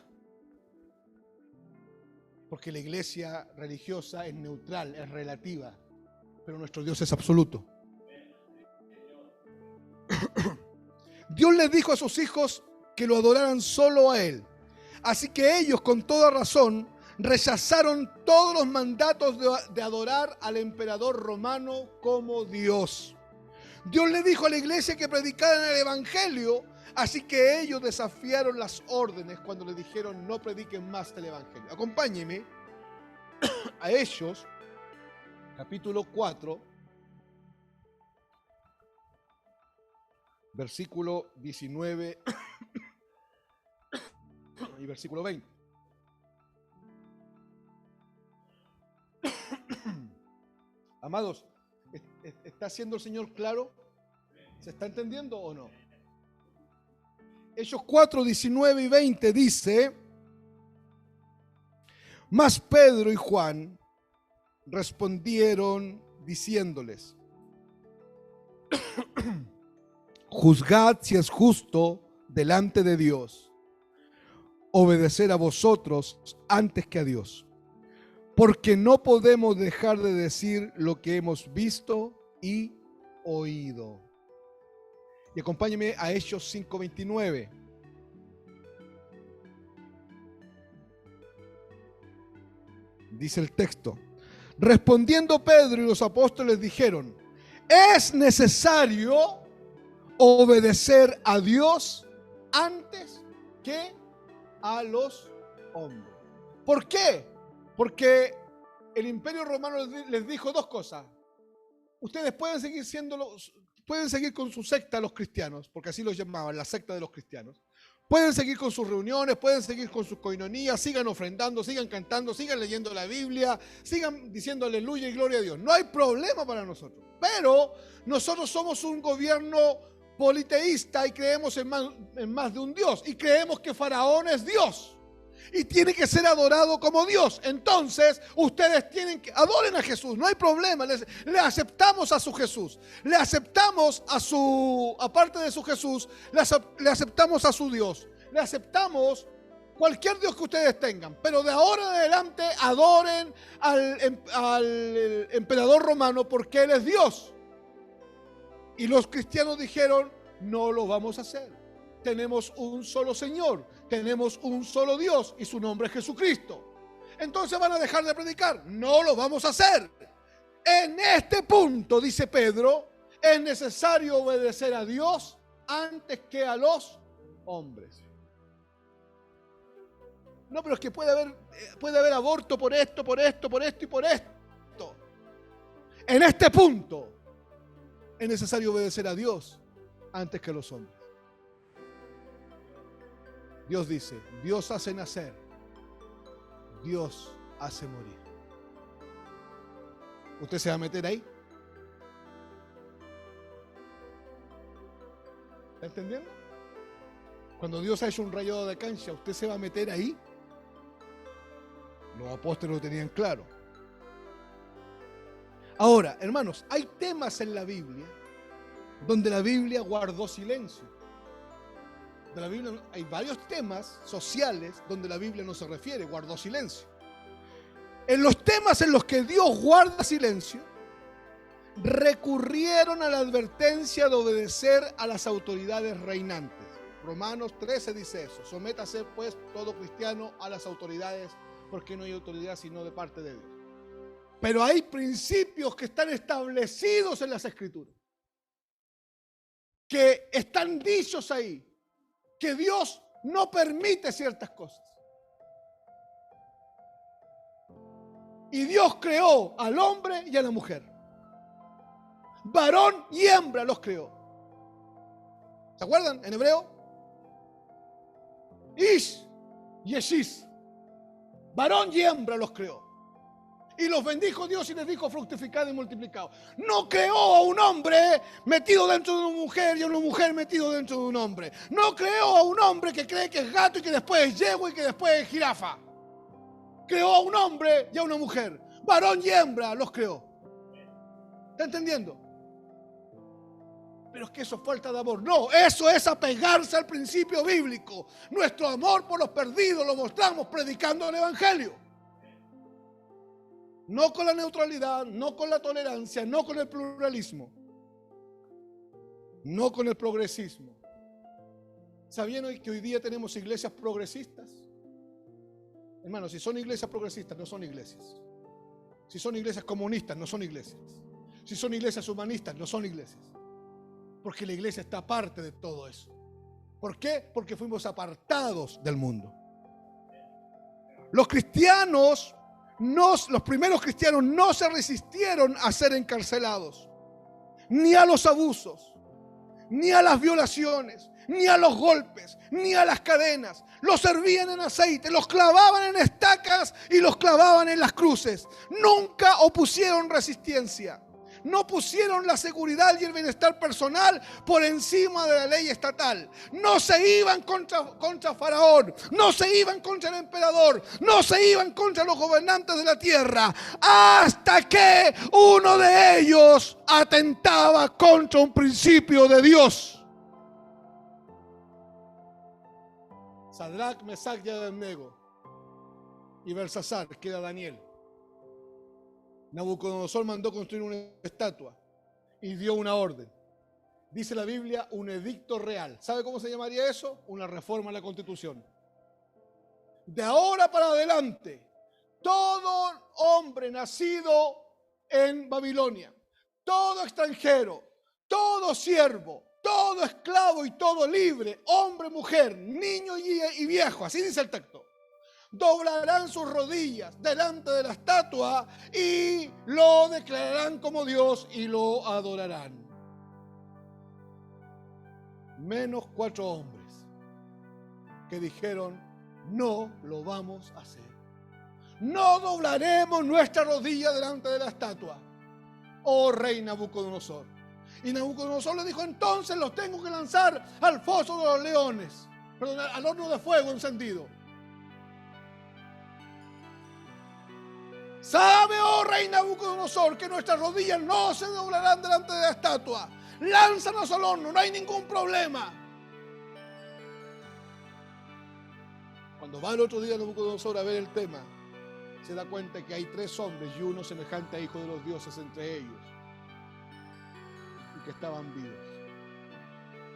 Porque la iglesia religiosa es neutral, es relativa, pero nuestro Dios es absoluto. Dios les dijo a sus hijos que lo adoraran solo a Él. Así que ellos, con toda razón, rechazaron todos los mandatos de adorar al emperador romano como Dios. Dios le dijo a la iglesia que predicaran el evangelio, así que ellos desafiaron las órdenes cuando le dijeron no prediquen más el evangelio. Acompáñenme a Hechos, capítulo 4, versículo 19 y versículo 20. Amados, ¿está siendo el Señor claro? ¿Se está entendiendo o no? Hechos 4, 19 y 20 dice, mas Pedro y Juan respondieron diciéndoles, juzgad si es justo delante de Dios obedecer a vosotros antes que a Dios. Porque no podemos dejar de decir lo que hemos visto y oído. Y acompáñenme a Hechos 5:29. Dice el texto. Respondiendo Pedro y los apóstoles dijeron, es necesario obedecer a Dios antes que a los hombres. ¿Por qué? Porque el Imperio Romano les dijo dos cosas. Ustedes pueden seguir con su secta los cristianos, porque así los llamaban, la secta de los cristianos. Pueden seguir con sus reuniones, pueden seguir con sus coinonías, sigan ofrendando, sigan cantando, sigan leyendo la Biblia, sigan diciendo aleluya y gloria a Dios. No hay problema para nosotros. Pero nosotros somos un gobierno politeísta y creemos en más de un Dios. Y creemos que Faraón es Dios. Y tiene que ser adorado como Dios. Entonces, ustedes adoren a Jesús, no hay problema. Le aceptamos a su Jesús. Le aceptamos aparte de su Jesús, le aceptamos a su Dios. Le aceptamos cualquier Dios que ustedes tengan. Pero de ahora en adelante, adoren al emperador romano porque él es Dios. Y los cristianos dijeron, no lo vamos a hacer. Tenemos un solo Señor, tenemos un solo Dios y su nombre es Jesucristo. Entonces van a dejar de predicar. No lo vamos a hacer. En este punto, dice Pedro, es necesario obedecer a Dios antes que a los hombres. No, pero es que puede haber aborto por esto, por esto, por esto y por esto. En este punto es necesario obedecer a Dios antes que a los hombres. Dios dice, Dios hace nacer, Dios hace morir. ¿Usted se va a meter ahí? ¿Está entendiendo? Cuando Dios ha hecho un rayado de cancha, ¿usted se va a meter ahí? Los apóstoles lo tenían claro. Ahora, hermanos, hay temas en la Biblia donde la Biblia guardó silencio. De la Biblia hay varios temas sociales donde la Biblia no se refiere, guardó silencio. En los temas en los que Dios guarda silencio, recurrieron a la advertencia de obedecer a las autoridades reinantes. Romanos 13 dice eso: sométase pues todo cristiano a las autoridades, porque no hay autoridad sino de parte de Dios. Pero hay principios que están establecidos en las Escrituras, que están dichos ahí, que Dios no permite ciertas cosas. Y Dios creó al hombre y a la mujer. Varón y hembra los creó. ¿Se acuerdan? En hebreo, Ish y Eshish. Varón y hembra los creó. Y los bendijo Dios y les dijo: fructificad y multiplicad. No creó a un hombre metido dentro de una mujer y a una mujer metido dentro de un hombre. No creó a un hombre que cree que es gato y que después es yegua y que después es jirafa. Creó a un hombre y a una mujer. Varón y hembra los creó. ¿Está entendiendo? Pero es que eso es falta de amor. No, eso es apegarse al principio bíblico. Nuestro amor por los perdidos lo mostramos predicando el evangelio. No con la neutralidad, no con la tolerancia, no con el pluralismo, no con el progresismo. ¿Sabían que hoy día tenemos iglesias progresistas? Hermanos, si son iglesias progresistas, no son iglesias. Si son iglesias comunistas, no son iglesias. Si son iglesias humanistas, no son iglesias. Porque la iglesia está aparte de todo eso. ¿Por qué? Porque fuimos apartados del mundo. Los primeros cristianos no se resistieron a ser encarcelados, ni a los abusos, ni a las violaciones, ni a los golpes, ni a las cadenas. Los servían en aceite, los clavaban en estacas y los clavaban en las cruces. Nunca opusieron resistencia. No pusieron la seguridad y el bienestar personal por encima de la ley estatal. No se iban contra Faraón, no se iban contra el emperador, no se iban contra los gobernantes de la tierra, hasta que uno de ellos atentaba contra un principio de Dios. Sadrach, Mesach y Abednego y Belsasar, que era Daniel. Nabucodonosor mandó construir una estatua y dio una orden. Dice la Biblia, un edicto real. ¿Sabe cómo se llamaría eso? Una reforma a la Constitución. De ahora para adelante, todo hombre nacido en Babilonia, todo extranjero, todo siervo, todo esclavo y todo libre, hombre, mujer, niño y viejo, así dice el texto, doblarán sus rodillas delante de la estatua y lo declararán como Dios y lo adorarán. Menos 4 hombres que dijeron: no lo vamos a hacer. No doblaremos nuestra rodilla delante de la estatua, oh rey Nabucodonosor. Y Nabucodonosor le dijo: entonces los tengo que lanzar al foso de los leones, perdón, al horno de fuego encendido. ¿Sabe, oh rey Nabucodonosor, que nuestras rodillas no se doblarán delante de la estatua? Lánzanos al horno, no hay ningún problema. Cuando va el otro día Nabucodonosor a ver el tema, se da cuenta que hay 3 hombres y uno semejante a hijo de los dioses entre ellos, y que estaban vivos.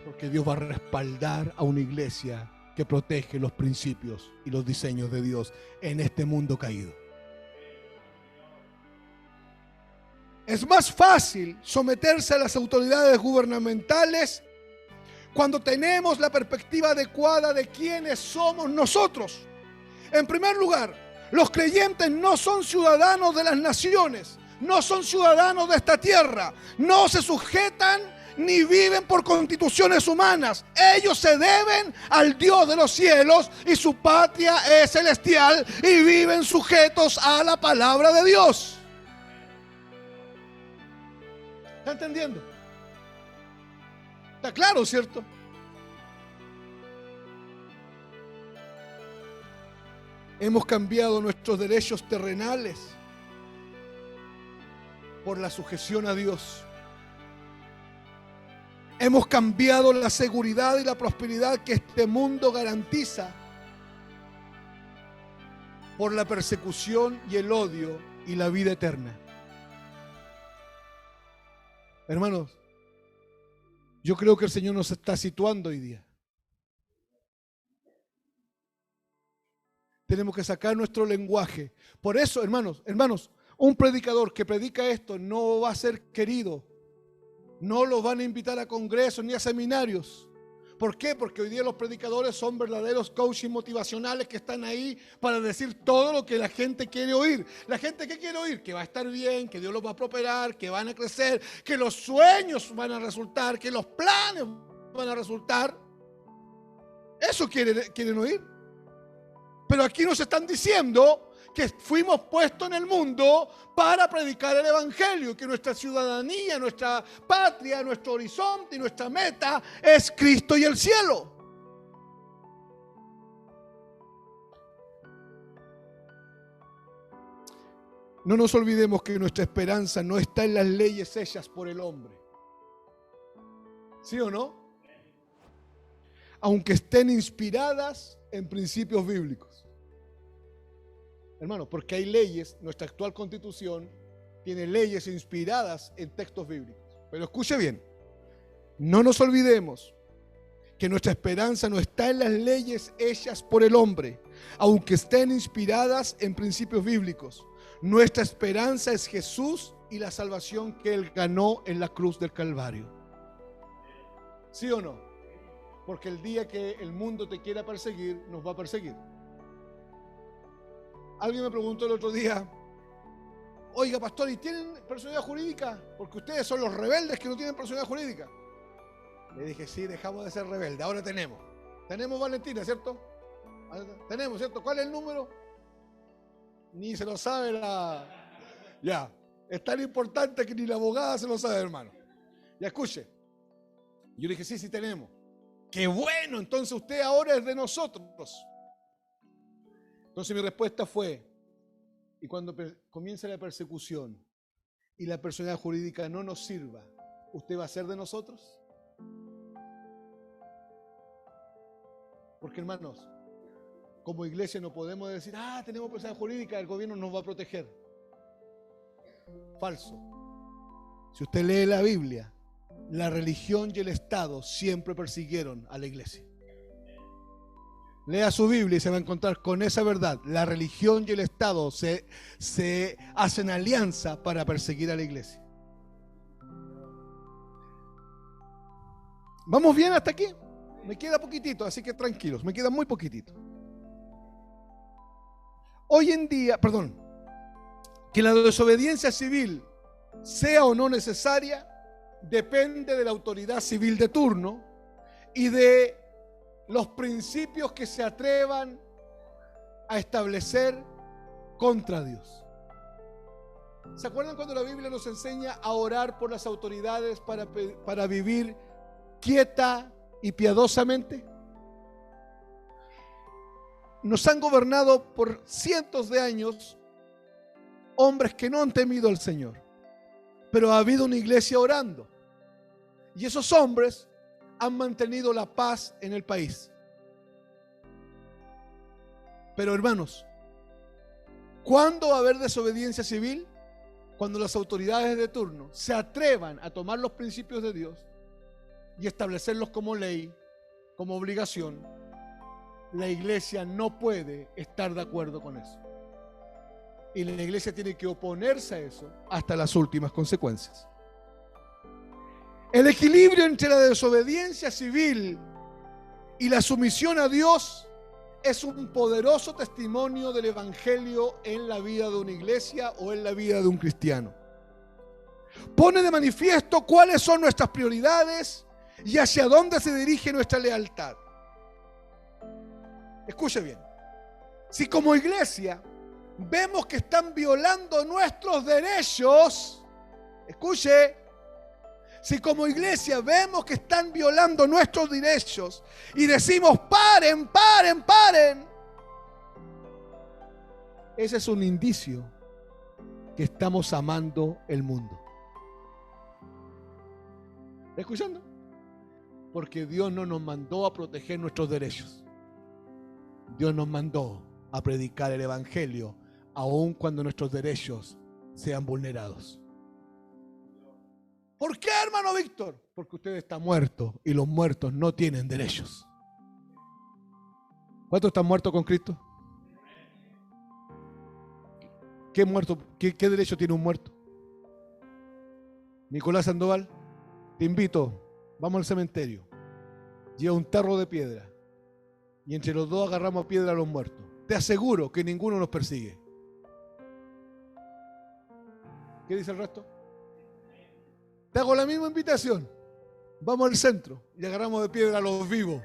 Porque Dios va a respaldar a una iglesia que protege los principios y los diseños de Dios en este mundo caído. Es más fácil someterse a las autoridades gubernamentales cuando tenemos la perspectiva adecuada de quiénes somos nosotros. En primer lugar, los creyentes no son ciudadanos de las naciones, no son ciudadanos de esta tierra, no se sujetan ni viven por constituciones humanas. Ellos se deben al Dios de los cielos y su patria es celestial y viven sujetos a la palabra de Dios. ¿Está entendiendo? ¿Está claro, cierto? Hemos cambiado nuestros derechos terrenales por la sujeción a Dios. Hemos cambiado la seguridad y la prosperidad que este mundo garantiza por la persecución y el odio y la vida eterna. Hermanos, yo creo que el Señor nos está situando hoy día. Tenemos que sacar nuestro lenguaje. Por eso, hermanos, un predicador que predica esto no va a ser querido. No los van a invitar a congresos ni a seminarios. ¿Por qué? Porque hoy día los predicadores son verdaderos coaches motivacionales que están ahí para decir todo lo que la gente quiere oír. ¿La gente qué quiere oír? Que va a estar bien, que Dios los va a prosperar, que van a crecer, que los sueños van a resultar, que los planes van a resultar. Eso quieren oír. Pero aquí nos están diciendo que fuimos puestos en el mundo para predicar el evangelio, que nuestra ciudadanía, nuestra patria, nuestro horizonte y nuestra meta es Cristo y el cielo. No nos olvidemos que nuestra esperanza no está en las leyes hechas por el hombre. ¿Sí o no? Aunque estén inspiradas en principios bíblicos. Hermano, porque hay leyes, nuestra actual constitución tiene leyes inspiradas en textos bíblicos. Pero escuche bien, no nos olvidemos que nuestra esperanza no está en las leyes hechas por el hombre, aunque estén inspiradas en principios bíblicos. Nuestra esperanza es Jesús y la salvación que Él ganó en la cruz del Calvario. ¿Sí o no? Porque el día que el mundo te quiera perseguir, nos va a perseguir. Alguien me preguntó el otro día, oiga pastor, ¿y tienen personalidad jurídica? Porque ustedes son los rebeldes que no tienen personalidad jurídica. Le dije, sí, dejamos de ser rebeldes, ahora tenemos. Tenemos Valentina, ¿cierto? Tenemos, ¿cierto? ¿Cuál es el número? Ni se lo sabe Ya, es tan importante que ni la abogada se lo sabe, hermano. Ya escuche. Yo le dije, sí, tenemos. ¡Qué bueno! Entonces usted ahora es de nosotros. Entonces mi respuesta fue, y cuando comience la persecución y la personalidad jurídica no nos sirva, ¿usted va a ser de nosotros? Porque hermanos, como iglesia no podemos decir, tenemos personalidad jurídica, el gobierno nos va a proteger. Falso. Si usted lee la Biblia, la religión y el Estado siempre persiguieron a la iglesia. Lea su Biblia y se va a encontrar con esa verdad. La religión y el Estado se hacen alianza para perseguir a la iglesia. ¿Vamos bien hasta aquí? Me queda poquitito, así que tranquilos, me queda muy poquitito. Hoy en día, que la desobediencia civil sea o no necesaria, depende de la autoridad civil de turno y de los principios que se atrevan a establecer contra Dios. ¿Se acuerdan cuando la Biblia nos enseña a orar por las autoridades para vivir quieta y piadosamente? Nos han gobernado por cientos de años hombres que no han temido al Señor, pero ha habido una iglesia orando y esos hombres han mantenido la paz en el país. Pero hermanos, ¿cuándo va a haber desobediencia civil? Cuando las autoridades de turno se atrevan a tomar los principios de Dios y establecerlos como ley, como obligación. La iglesia no puede estar de acuerdo con eso. Y la iglesia tiene que oponerse a eso hasta las últimas consecuencias. El equilibrio entre la desobediencia civil y la sumisión a Dios es un poderoso testimonio del evangelio en la vida de una iglesia o en la vida de un cristiano. Pone de manifiesto cuáles son nuestras prioridades y hacia dónde se dirige nuestra lealtad. Escuche bien. Si como iglesia vemos que están violando nuestros derechos, escuche, si como iglesia vemos que están violando nuestros derechos y decimos paren, paren, paren, ese es un indicio que estamos amando el mundo. ¿Está escuchando? Porque Dios no nos mandó a proteger nuestros derechos. Dios nos mandó a predicar el evangelio aun cuando nuestros derechos sean vulnerados. ¿Por qué, hermano Víctor? Porque usted está muerto y los muertos no tienen derechos. ¿Cuántos están muertos con Cristo? ¿Qué muerto? ¿Qué derecho tiene un muerto? Nicolás Sandoval, te invito, vamos al cementerio. Lleva un tarro de piedra y entre los dos agarramos piedra a los muertos. Te aseguro que ninguno nos persigue. ¿Qué dice el resto? Te hago la misma invitación. Vamos al centro y agarramos de piedra a los vivos.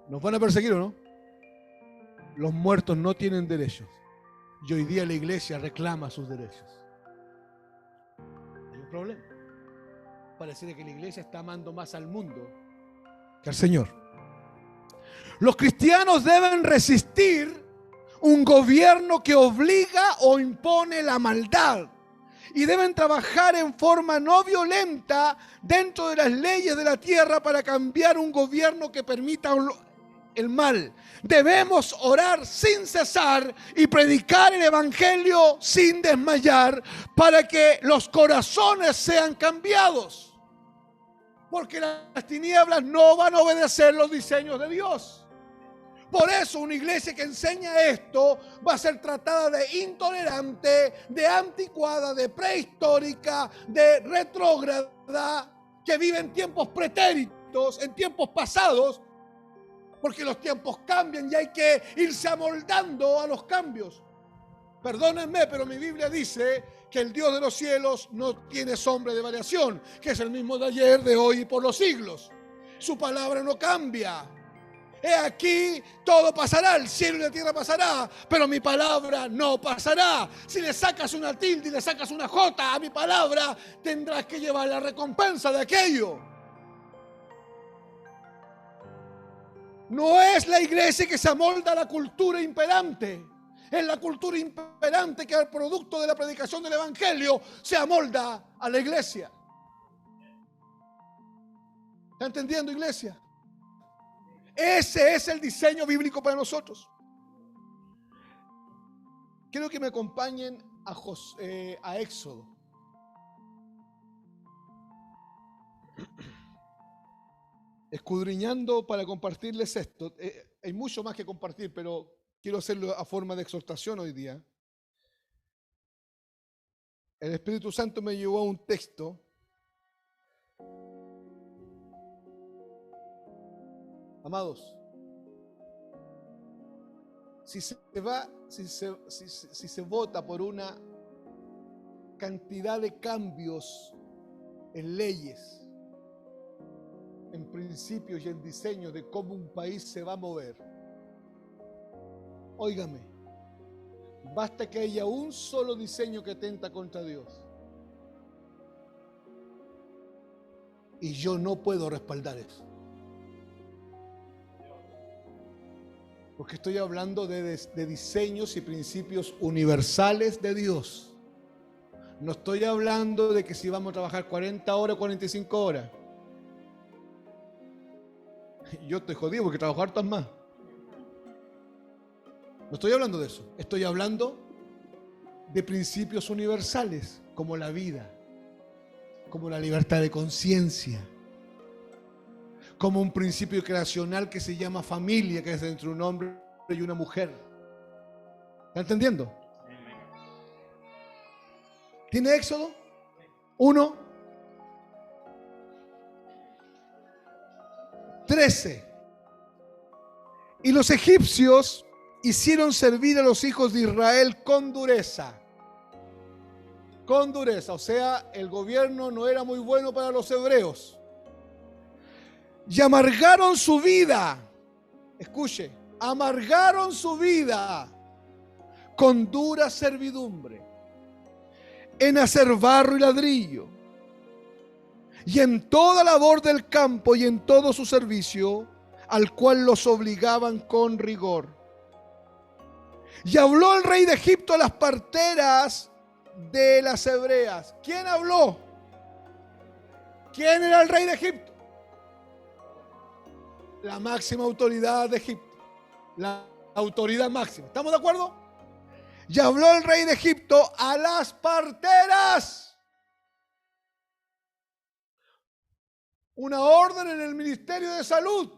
¿Nos van a perseguir o no? Los muertos no tienen derechos. Y hoy día la iglesia reclama sus derechos. Hay un problema. Pareciera que la iglesia está amando más al mundo que al Señor. Los cristianos deben resistir un gobierno que obliga o impone la maldad. Y deben trabajar en forma no violenta dentro de las leyes de la tierra para cambiar un gobierno que permita el mal. Debemos orar sin cesar y predicar el evangelio sin desmayar para que los corazones sean cambiados. Porque las tinieblas no van a obedecer los diseños de Dios. Por eso una iglesia que enseña esto va a ser tratada de intolerante, de anticuada, de prehistórica, de retrógrada, que vive en tiempos pretéritos, en tiempos pasados, porque los tiempos cambian y hay que irse amoldando a los cambios. Perdónenme, pero mi Biblia dice que el Dios de los cielos no tiene sombra de variación, que es el mismo de ayer, de hoy y por los siglos. Su palabra no cambia. He aquí, todo pasará, el cielo y la tierra pasará, pero mi palabra no pasará. Si le sacas una tilde y le sacas una jota a mi palabra, tendrás que llevar la recompensa de aquello. No es la iglesia que se amolda a la cultura imperante. Es la cultura imperante que al producto de la predicación del evangelio se amolda a la iglesia. ¿Está entendiendo, iglesia? Ese es el diseño bíblico para nosotros. Quiero que me acompañen a Éxodo. Escudriñando para compartirles esto. Hay mucho más que compartir, pero quiero hacerlo a forma de exhortación hoy día. El Espíritu Santo me llevó a un texto amados, si se vota por una cantidad de cambios en leyes, en principios y en diseños de cómo un país se va a mover, óigame, basta que haya un solo diseño que atenta contra Dios y yo no puedo respaldar eso. Porque estoy hablando de diseños y principios universales de Dios. No estoy hablando de que si vamos a trabajar 40 horas, 45 horas. Yo estoy jodido porque trabajo hartas más. No estoy hablando de eso. Estoy hablando de principios universales, como la vida, como la libertad de conciencia, como un principio creacional que se llama familia, que es entre un hombre y una mujer. ¿Está entendiendo? ¿Tiene Éxodo 1, 13? Y los egipcios hicieron servir a los hijos de Israel con dureza. Con dureza, o sea, el gobierno no era muy bueno para los hebreos. Y amargaron su vida. Escuche, amargaron su vida con dura servidumbre, en hacer barro y ladrillo, y en toda labor del campo y en todo su servicio, al cual los obligaban con rigor. Y habló el rey de Egipto a las parteras de las hebreas. ¿Quién habló? ¿Quién era el rey de Egipto? La máxima autoridad de Egipto. La autoridad máxima. ¿Estamos de acuerdo? Y habló el rey de Egipto a las parteras. Una orden en el Ministerio de Salud.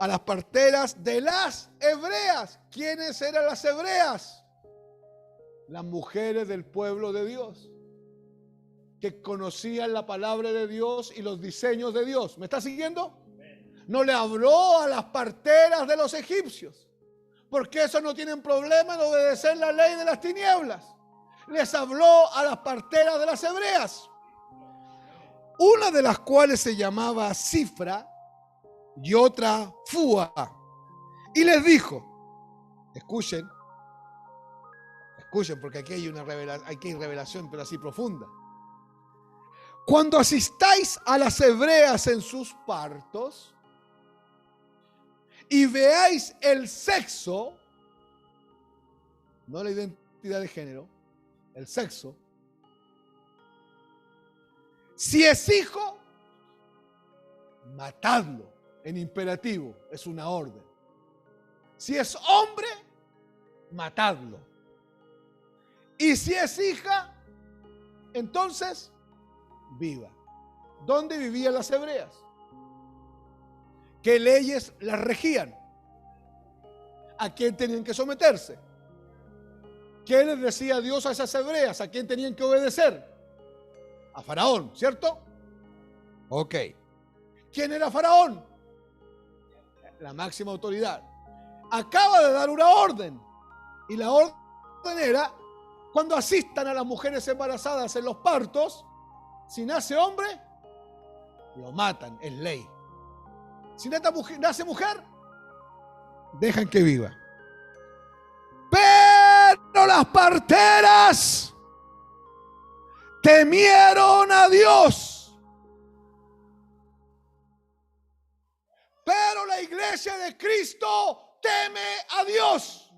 A las parteras de las hebreas. ¿Quiénes eran las hebreas? Las mujeres del pueblo de Dios, que conocían la palabra de Dios y los diseños de Dios. ¿Me está siguiendo? No le habló a las parteras de los egipcios, porque esos no tienen problema en obedecer la ley de las tinieblas. Les habló a las parteras de las hebreas, una de las cuales se llamaba Cifra y otra Fúa. Y les dijo, escuchen porque aquí hay revelación, pero así profunda. Cuando asistáis a las hebreas en sus partos y veáis el sexo, no la identidad de género, el sexo, si es hijo, matadlo. En imperativo, es una orden. Si es hombre, matadlo. Y si es hija, entonces viva. ¿Dónde vivían las hebreas? ¿Qué leyes las regían? ¿A quién tenían que someterse? ¿Qué les decía Dios a esas hebreas? ¿A quién tenían que obedecer? A Faraón, ¿cierto? Ok. ¿Quién era Faraón? La máxima autoridad. Acaba de dar una orden. Y la orden era, cuando asistan a las mujeres embarazadas en los partos, si nace hombre, lo matan, es ley. Si nace mujer, dejan que viva. Pero las parteras temieron a Dios. Pero la iglesia de Cristo teme a Dios.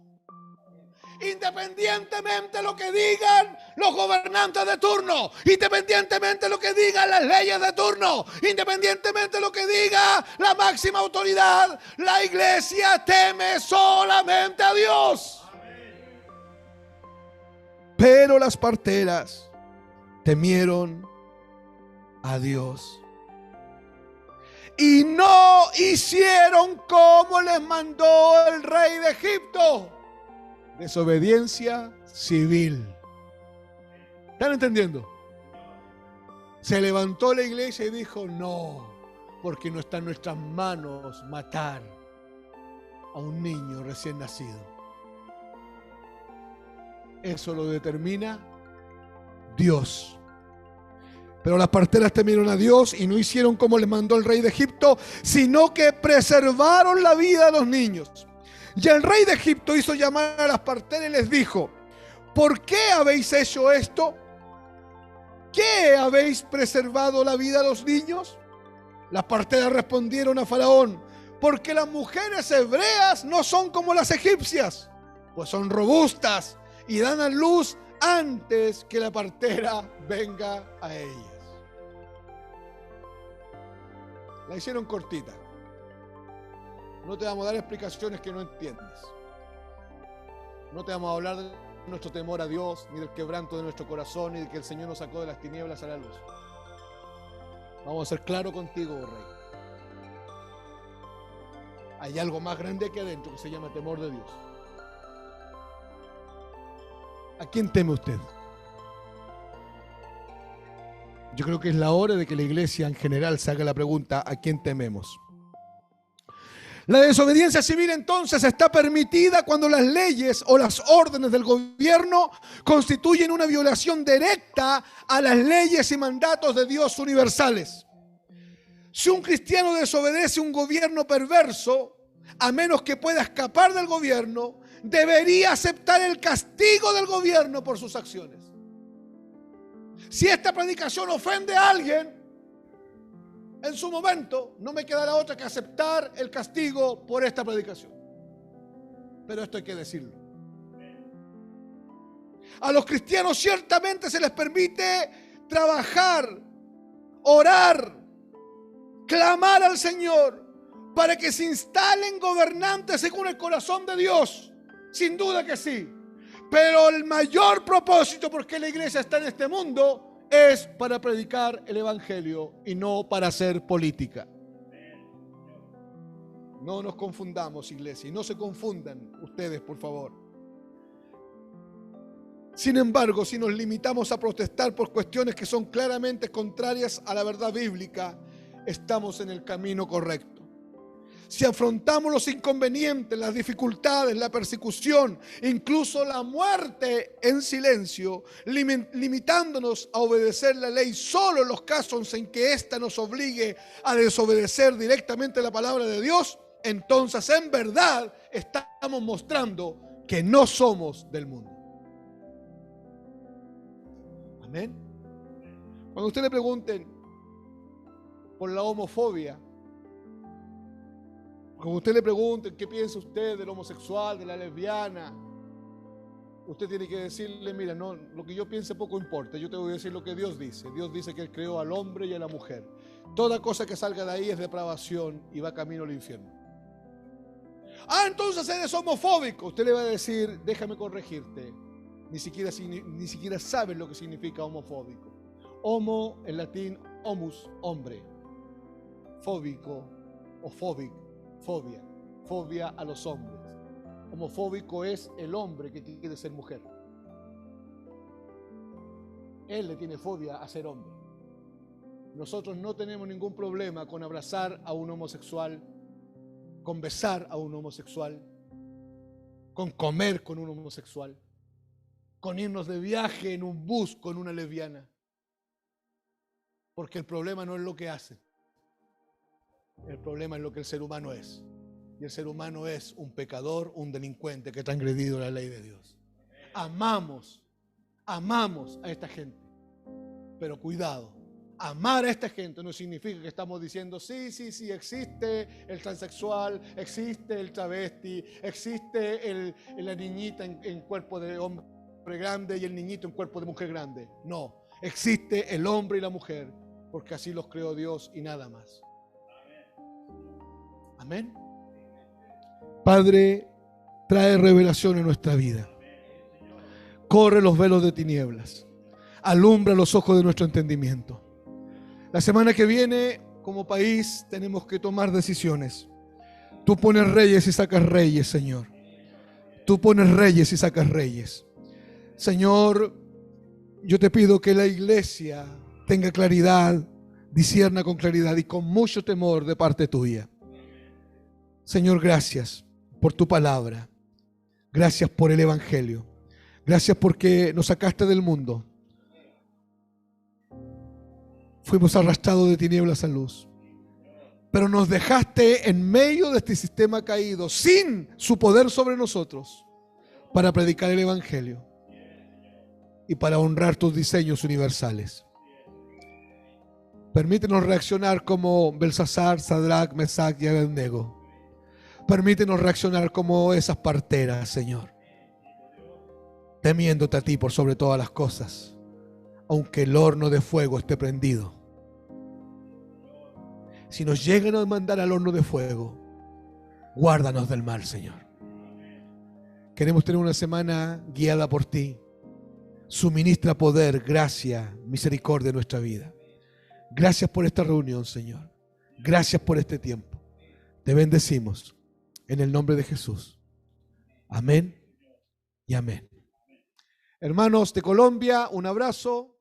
Independientemente de lo que digan los gobernantes de turno, independientemente de lo que digan las leyes de turno, independientemente de lo que diga la máxima autoridad, la iglesia teme solamente a Dios. Pero las parteras temieron a Dios y no hicieron como les mandó el rey de Egipto. Desobediencia civil. ¿Están entendiendo? Se levantó la iglesia y dijo, no, porque no está en nuestras manos matar a un niño recién nacido. Eso lo determina Dios. Pero las parteras temieron a Dios y no hicieron como les mandó el rey de Egipto, sino que preservaron la vida de los niños. Y el rey de Egipto hizo llamar a las parteras y les dijo, ¿por qué habéis hecho esto? ¿Qué habéis preservado la vida de los niños? Las parteras respondieron a Faraón, porque las mujeres hebreas no son como las egipcias, pues son robustas y dan a luz antes que la partera venga a ellas. La hicieron cortita. No te vamos a dar explicaciones que no entiendes. No te vamos a hablar de nuestro temor a Dios, ni del quebranto de nuestro corazón, ni de que el Señor nos sacó de las tinieblas a la luz. Vamos a ser claros contigo, Rey. Hay algo más grande aquí adentro que se llama temor de Dios. ¿A quién teme usted? Yo creo que es la hora de que la iglesia en general se haga la pregunta, ¿a quién tememos? La desobediencia civil entonces está permitida cuando las leyes o las órdenes del gobierno constituyen una violación directa a las leyes y mandatos de Dios universales. Si un cristiano desobedece un gobierno perverso, a menos que pueda escapar del gobierno, debería aceptar el castigo del gobierno por sus acciones. Si esta predicación ofende a alguien, en su momento no me quedará otra que aceptar el castigo por esta predicación. Pero esto hay que decirlo. A los cristianos ciertamente se les permite trabajar, orar, clamar al Señor para que se instalen gobernantes según el corazón de Dios. Sin duda que sí. Pero el mayor propósito por qué la iglesia está en este mundo es para predicar el evangelio y no para hacer política. No nos confundamos, iglesia, y no se confundan ustedes, por favor. Sin embargo, si nos limitamos a protestar por cuestiones que son claramente contrarias a la verdad bíblica, estamos en el camino correcto. Si afrontamos los inconvenientes, las dificultades, la persecución, incluso la muerte en silencio, limitándonos a obedecer la ley solo en los casos en que ésta nos obligue a desobedecer directamente la palabra de Dios, entonces en verdad estamos mostrando que no somos del mundo. Amén. Cuando usted le pregunten por la homofobia, cuando usted le pregunte qué piensa usted del homosexual, de la lesbiana, usted tiene que decirle, mira, no, lo que yo piense poco importa, yo te voy a decir lo que Dios dice. Dios dice que Él creó al hombre y a la mujer. Toda cosa que salga de ahí es depravación y va camino al infierno. Ah, entonces eres homofóbico. Usted le va a decir, déjame corregirte. Ni siquiera sabes lo que significa homofóbico. Homo, en latín, homus, hombre. Fóbico o fóbico. Fobia a los hombres. Homofóbico es el hombre que quiere ser mujer. Él le tiene fobia a ser hombre. Nosotros no tenemos ningún problema con abrazar a un homosexual, con besar a un homosexual, con comer con un homosexual, con irnos de viaje en un bus con una lesbiana. Porque el problema no es lo que hace. El problema es lo que el ser humano es. Y el ser humano es un pecador, un delincuente que ha transgredido la ley de Dios. Amamos a esta gente. Pero cuidado, amar a esta gente no significa que estamos diciendo, sí, existe el transexual, existe el travesti, existe la niñita en cuerpo de hombre grande y el niñito en cuerpo de mujer grande. No, existe el hombre y la mujer, porque así los creó Dios y nada más. Amén. Padre, trae revelación en nuestra vida. Corre los velos de tinieblas. Alumbra los ojos de nuestro entendimiento. La semana que viene, como país, tenemos que tomar decisiones. Tú pones reyes y sacas reyes, Señor. Tú pones reyes y sacas reyes. Señor, yo te pido que la iglesia tenga claridad, discierna con claridad y con mucho temor de parte tuya. Señor, gracias por tu palabra. Gracias por el evangelio. Gracias porque nos sacaste del mundo. Fuimos arrastrados de tinieblas a luz. Pero nos dejaste en medio de este sistema caído, sin su poder sobre nosotros, para predicar el evangelio y para honrar tus diseños universales. Permítenos reaccionar como Belsasar, Sadrach, Mesach y Abednego. Permítenos reaccionar como esas parteras, Señor, temiéndote a ti por sobre todas las cosas, aunque el horno de fuego esté prendido. Si nos llegan a mandar al horno de fuego, guárdanos del mal, Señor. Queremos tener una semana guiada por ti. Suministra poder, gracia, misericordia en nuestra vida. Gracias por esta reunión, Señor. Gracias por este tiempo. Te bendecimos en el nombre de Jesús. Amén y amén. Hermanos de Colombia, un abrazo.